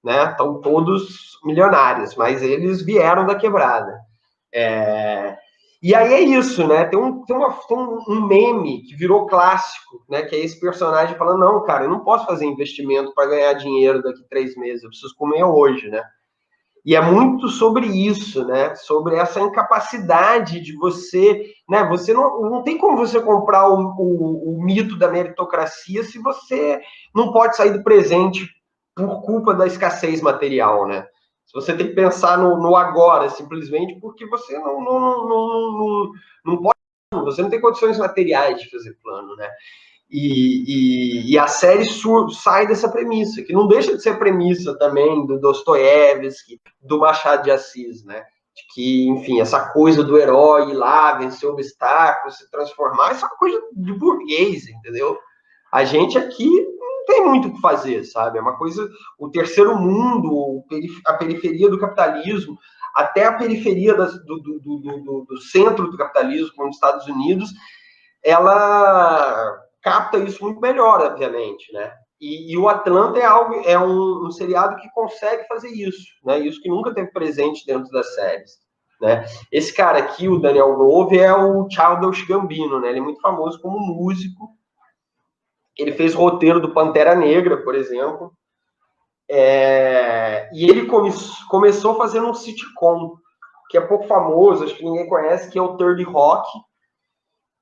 né, estão todos milionários, mas eles vieram da quebrada. E aí é isso, né? Tem um meme que virou clássico, né? Que é esse personagem falando, não, cara, eu não posso fazer investimento para ganhar dinheiro daqui 3 meses, eu preciso comer hoje, né? E é muito sobre isso, né? Sobre essa incapacidade de você, né? Você não tem como você comprar o mito da meritocracia se você não pode sair do presente por culpa da escassez material, né? Se você tem que pensar no agora, simplesmente porque você não pode, você não tem condições materiais de fazer plano, né? E a série sai dessa premissa, que não deixa de ser premissa também do Dostoiévski, do Machado de Assis, né? De que, enfim, essa coisa do herói ir lá, vencer obstáculos, se transformar, isso é uma coisa de burguês, entendeu? A gente aqui não tem muito o que fazer, sabe? É uma coisa, o terceiro mundo, a periferia do capitalismo, até a periferia do centro do capitalismo, como os Estados Unidos, ela capta isso muito melhor, obviamente, né? E o Atlanta é um seriado que consegue fazer isso, né? Isso que nunca teve presente dentro das séries, né? Esse cara aqui, o Daniel Grove, é o Childish Gambino, né? Ele é muito famoso como músico. Ele fez o roteiro do Pantera Negra, por exemplo. E ele começou fazendo um sitcom que é pouco famoso, acho que ninguém conhece, que é o 30 Rock.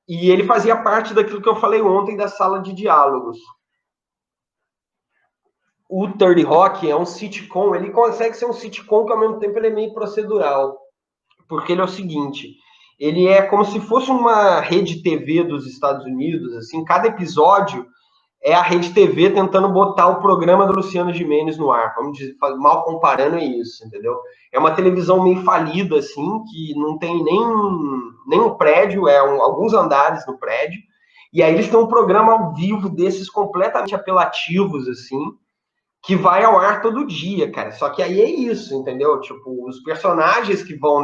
E ele fazia parte daquilo que eu falei ontem da sala de diálogos. O 30 Rock é um sitcom, ele consegue ser um sitcom que ao mesmo tempo ele é meio procedural. Porque ele é o seguinte, ele é como se fosse uma rede TV dos Estados Unidos, assim, cada episódio é a Rede TV tentando botar o programa do Luciano Gimenez no ar. Vamos dizer, mal comparando é isso, entendeu? É uma televisão meio falida, assim, que não tem nem um prédio, alguns andares no prédio. E aí eles têm um programa ao vivo desses completamente apelativos, assim, que vai ao ar todo dia, cara. Só que aí é isso, entendeu? Tipo, os personagens que vão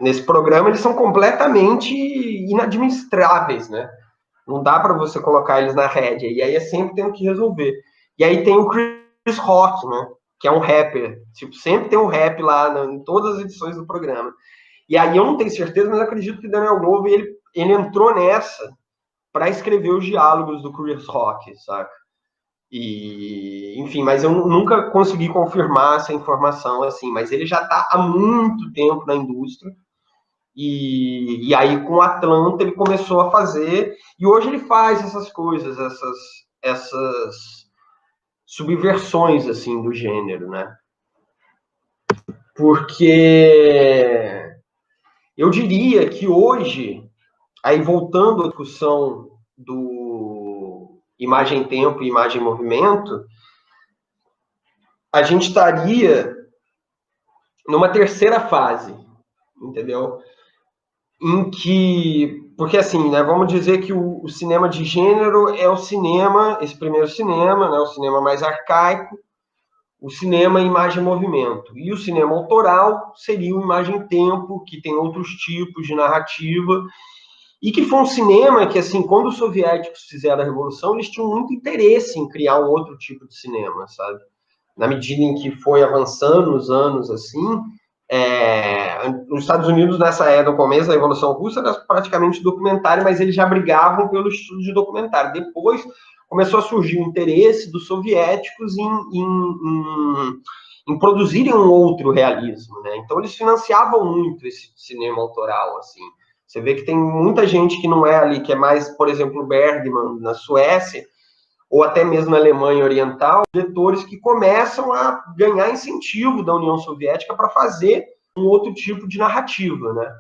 nesse programa, eles são completamente inadministráveis, né? Não dá para você colocar eles na rédea. E aí é sempre tendo que resolver. E aí tem o Chris Rock, né? que é um rapper. Tipo, sempre tem um rap lá em todas as edições do programa. E aí eu não tenho certeza, mas acredito que Daniel Glover, ele entrou nessa para escrever os diálogos do Chris Rock, saca? E, enfim, mas eu nunca consegui confirmar essa informação, assim, mas ele já está há muito tempo na indústria, e aí com Atlanta ele começou a fazer, e hoje ele faz essas coisas, essas subversões, assim, do gênero, né? Porque eu diria que hoje, aí voltando à discussão do imagem-tempo e imagem-movimento, a gente estaria numa terceira fase, entendeu? Em que, porque assim, né, vamos dizer que o cinema de gênero é o cinema, esse primeiro cinema, né, o cinema mais arcaico, o cinema imagem-movimento. E o cinema autoral seria o imagem-tempo, que tem outros tipos de narrativa, e que foi um cinema que, assim, quando os soviéticos fizeram a Revolução, eles tinham muito interesse em criar um outro tipo de cinema, sabe? Na medida em que foi avançando os anos, assim, nos Estados Unidos, nessa era, no começo da Revolução Russa, era praticamente documentário, mas eles já brigavam pelo estudo de documentário. Depois começou a surgir o interesse dos soviéticos em produzirem um outro realismo, né? Então eles financiavam muito esse cinema autoral, assim. Você vê que tem muita gente que não é ali, que é mais, por exemplo, Bergman, na Suécia, ou até mesmo na Alemanha Oriental, diretores que começam a ganhar incentivo da União Soviética para fazer um outro tipo de narrativa, né?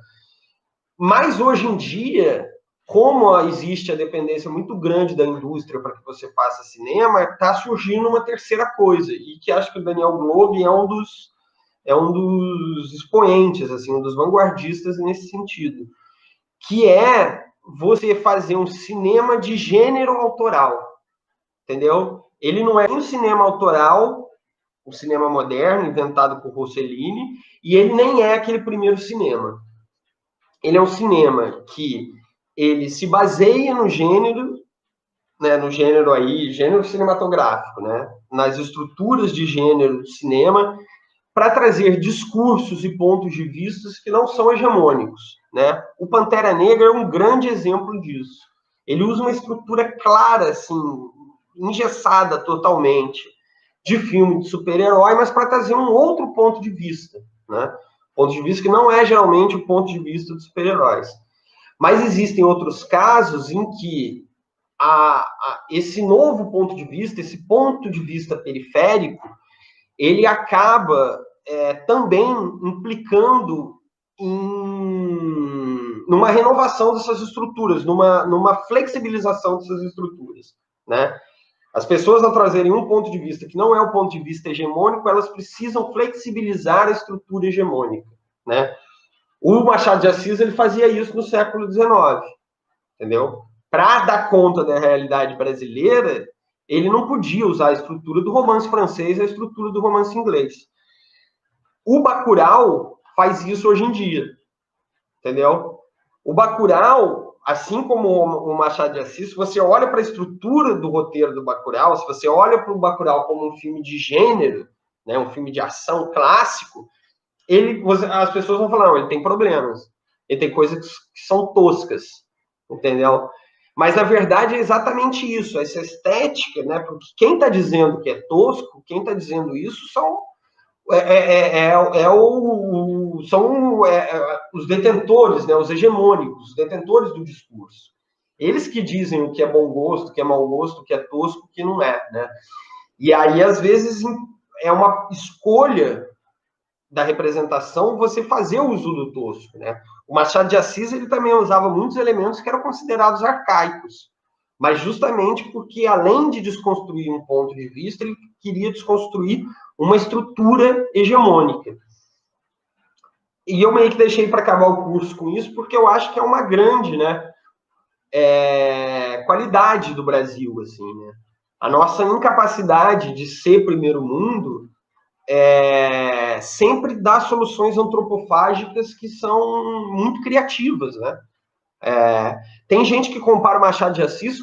Mas hoje em dia, como existe a dependência muito grande da indústria para que você faça cinema, está surgindo uma terceira coisa, e que acho que o Daniel Glover é um dos expoentes, assim, um dos vanguardistas nesse sentido, que é você fazer um cinema de gênero autoral, entendeu? Ele não é um cinema autoral, o cinema moderno, inventado por Rossellini, e ele nem é aquele primeiro cinema. Ele é um cinema que ele se baseia no gênero, né, no gênero aí, gênero cinematográfico, né, nas estruturas de gênero de cinema, para trazer discursos e pontos de vista que não são hegemônicos, né? O Pantera Negra é um grande exemplo disso. Ele usa uma estrutura clara, assim, engessada totalmente, de filme de super-herói, mas para trazer um outro ponto de vista, né? Ponto de vista que não é geralmente o ponto de vista dos super-heróis. Mas existem outros casos em que esse novo ponto de vista, esse ponto de vista periférico, ele acaba também implicando numa renovação dessas estruturas, numa flexibilização dessas estruturas, né? As pessoas, ao trazerem um ponto de vista que não é o ponto de vista hegemônico, elas precisam flexibilizar a estrutura hegemônica, né? O Machado de Assis, ele fazia isso no século XIX, entendeu? Para dar conta da realidade brasileira, ele não podia usar a estrutura do romance francês e a estrutura do romance inglês. O Bacurau faz isso hoje em dia, entendeu? O Bacurau, assim como o Machado de Assis, se você olha para a estrutura do roteiro do Bacurau, se você olha para o Bacurau como um filme de gênero, né, um filme de ação clássico, as pessoas vão falar, não, ele tem problemas, ele tem coisas que são toscas, entendeu? Mas, na verdade, é exatamente isso, essa estética, né? Porque quem está dizendo que é tosco, quem está dizendo isso são os detentores, né, os hegemônicos, os detentores do discurso. Eles que dizem o que é bom gosto, o que é mau gosto, o que é tosco, o que não é, né? E aí, às vezes, é uma escolha da representação você fazer o uso do tosco, né? O Machado de Assis, ele também usava muitos elementos que eram considerados arcaicos, mas justamente porque, além de desconstruir um ponto de vista, ele queria desconstruir uma estrutura hegemônica. E eu meio que deixei para acabar o curso com isso, porque eu acho que é uma grande, né, qualidade do Brasil, assim, né? A nossa incapacidade de ser primeiro mundo sempre dá soluções antropofágicas que são muito criativas, né? Tem gente que compara o Machado de Assis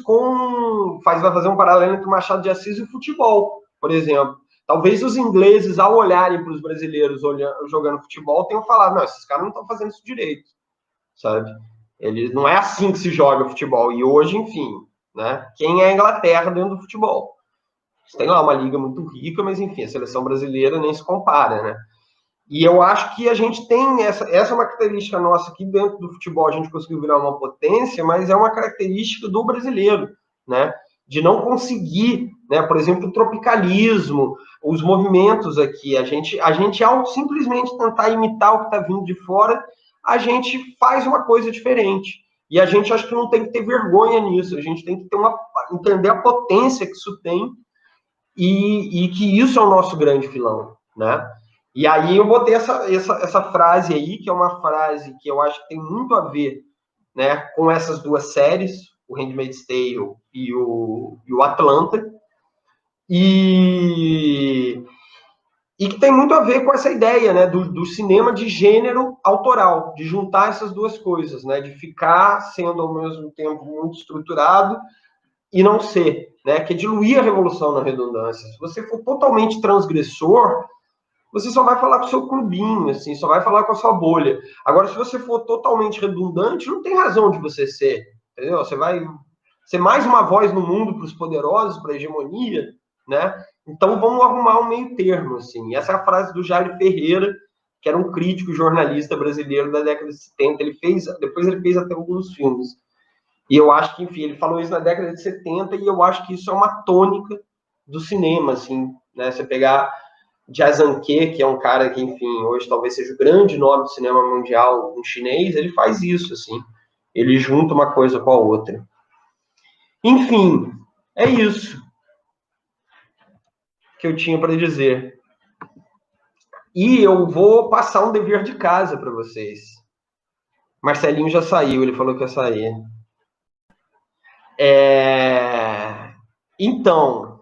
vai fazer um paralelo entre o Machado de Assis e o futebol, por exemplo. Talvez os ingleses, ao olharem para os brasileiros jogando futebol, tenham falado, não, esses caras não estão fazendo isso direito, sabe? Ele, não é assim que se joga futebol. E hoje, enfim, né? Quem é a Inglaterra dentro do futebol? Tem lá uma liga muito rica, mas enfim, a seleção brasileira nem se compara, né? E eu acho que a gente tem essa é uma característica nossa aqui dentro do futebol, a gente conseguiu virar uma potência, mas é uma característica do brasileiro, né? De não conseguir, né? Por exemplo, o tropicalismo, os movimentos aqui, a gente ao simplesmente tentar imitar o que está vindo de fora, a gente faz uma coisa diferente. E a gente acho que não tem que ter vergonha nisso, a gente tem que ter entender a potência que isso tem e que isso é o nosso grande filão, né? E aí eu botei essa frase aí, que é uma frase que eu acho que tem muito a ver, né, com essas duas séries, o Handmaid's Tale e o Atlanta, e que tem muito a ver com essa ideia, né, do cinema de gênero autoral, de juntar essas duas coisas, né, de ficar sendo ao mesmo tempo muito estruturado e não ser, né, que é diluir a revolução na redundância. Se você for totalmente transgressor, você só vai falar com o seu clubinho, assim, só vai falar com a sua bolha. Agora, se você for totalmente redundante, não tem razão de você ser, entendeu? Você vai ser mais uma voz no mundo para os poderosos, para a hegemonia, né? Então, vamos arrumar um meio termo, assim. Essa é a frase do Jair Ferreira, que era um crítico jornalista brasileiro da década de 70. Depois ele fez até alguns filmes. E eu acho que, enfim, ele falou isso na década de 70 e eu acho que isso é uma tônica do cinema, assim, né? Você pegar Jiazhanke, que é um cara que, enfim, hoje talvez seja o grande nome do cinema mundial, um chinês, ele faz isso, assim. Ele junta uma coisa com a outra. Enfim, é isso que eu tinha para dizer. E eu vou passar um dever de casa para vocês. Marcelinho já saiu, ele falou que ia sair. Então,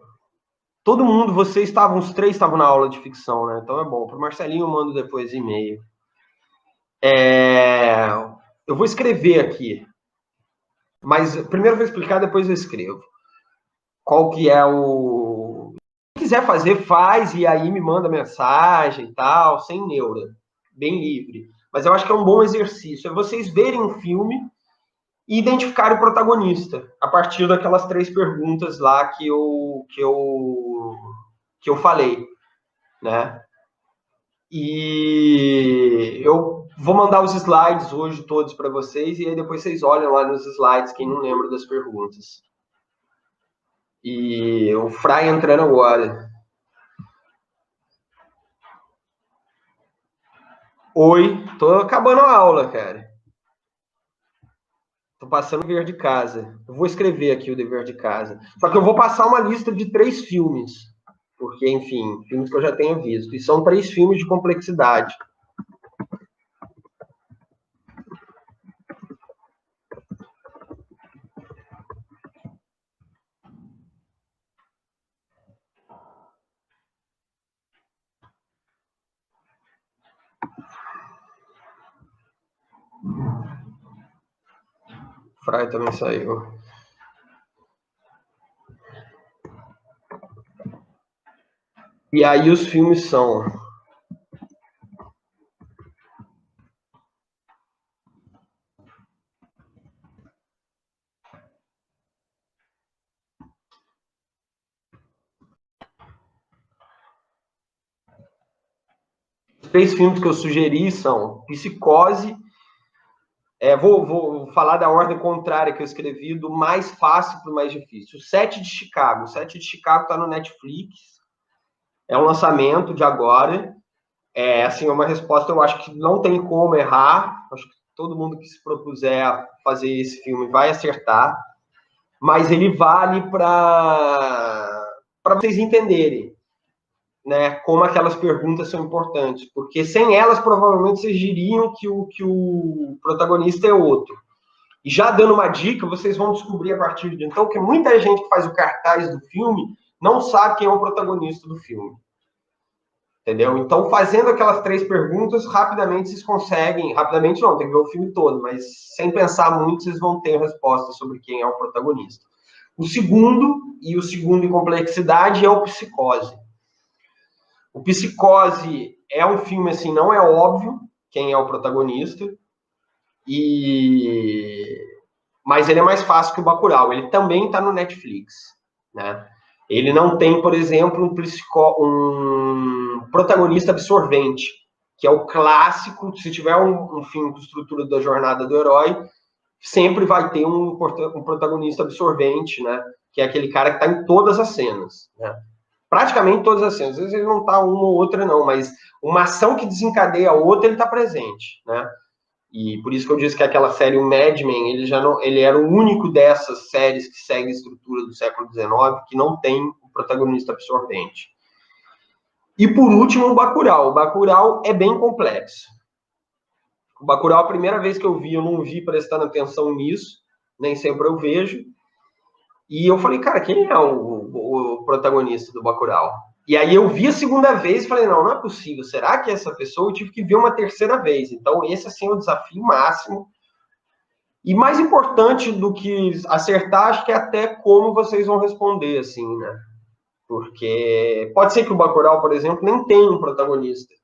todo mundo, vocês estavam, os três estavam na aula de ficção, né? Então é bom. Para o Marcelinho eu mando depois e-mail. Eu vou escrever aqui. Mas primeiro eu vou explicar, depois eu escrevo. Qual que é o... Se quiser fazer, faz, e aí me manda mensagem e tal, sem neura. Bem livre. Mas eu acho que é um bom exercício. É vocês verem um filme e identificarem o protagonista, a partir daquelas 3 perguntas lá que eu falei, né? E eu vou mandar os slides hoje todos para vocês, e aí depois vocês olham lá nos slides, quem não lembra das perguntas. E o Fry entrando agora. Oi, tô acabando a aula, cara. Tô passando o dever de casa. Eu vou escrever aqui o dever de casa. Só que eu vou passar uma lista de 3 filmes. Porque, enfim, filmes que eu já tenho visto. E são 3 filmes de complexidade. O Fry também saiu. E aí os filmes são... Os 3 filmes que eu sugeri são Psicose... vou falar da ordem contrária que eu escrevi, do mais fácil para o mais difícil. O 7 de Chicago. O 7 de Chicago está no Netflix. É um lançamento de agora. Assim, uma resposta eu acho que não tem como errar. Acho que todo mundo que se propuser a fazer esse filme vai acertar. Mas ele vale para vocês entenderem, né, como aquelas perguntas são importantes. Porque sem elas, provavelmente, vocês diriam que o protagonista é outro. E já dando uma dica, vocês vão descobrir a partir de então que muita gente que faz o cartaz do filme não sabe quem é o protagonista do filme. Entendeu? Então, fazendo aquelas 3 perguntas, rapidamente vocês conseguem... Rapidamente não, tem que ver o filme todo, mas sem pensar muito, vocês vão ter a resposta sobre quem é o protagonista. O segundo em complexidade, é o Psicose. O Psicose é um filme, assim, não é óbvio quem é o protagonista, mas ele é mais fácil que o Bacurau. Ele também está no Netflix, né? Ele não tem, por exemplo, um protagonista absorvente, que é o clássico. Se tiver um filme com estrutura da jornada do herói, sempre vai ter um protagonista absorvente, né? Que é aquele cara que está em todas as cenas, né? Praticamente todas as cenas. Às vezes ele não está uma ou outra, não, mas uma ação que desencadeia a outra, ele está presente, né? E por isso que eu disse que aquela série, o Mad Men, ele era o único dessas séries que segue a estrutura do século XIX que não tem o protagonista absorvente. E por último, o Bacurau. O Bacurau é bem complexo. O Bacurau, a primeira vez que eu vi, eu não vi prestando atenção nisso, nem sempre eu vejo. E eu falei, cara, quem é o protagonista do Bacurau? E aí eu vi a segunda vez e falei, não, não é possível. Será que é essa pessoa? Eu tive que ver uma terceira vez. Então, esse, assim, é o desafio máximo. E mais importante do que acertar, acho que é até como vocês vão responder, assim, né? Porque pode ser que o Bacurau, por exemplo, nem tenha um protagonista.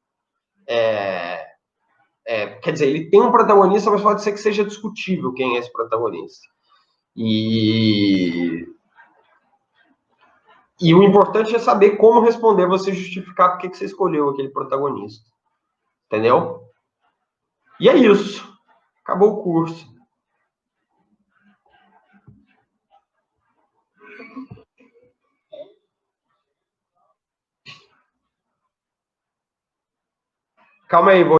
Quer dizer, ele tem um protagonista, mas pode ser que seja discutível quem é esse protagonista. E o importante é saber como responder, você justificar por que você escolheu aquele protagonista. Entendeu? E é isso. Acabou o curso. Calma aí, vou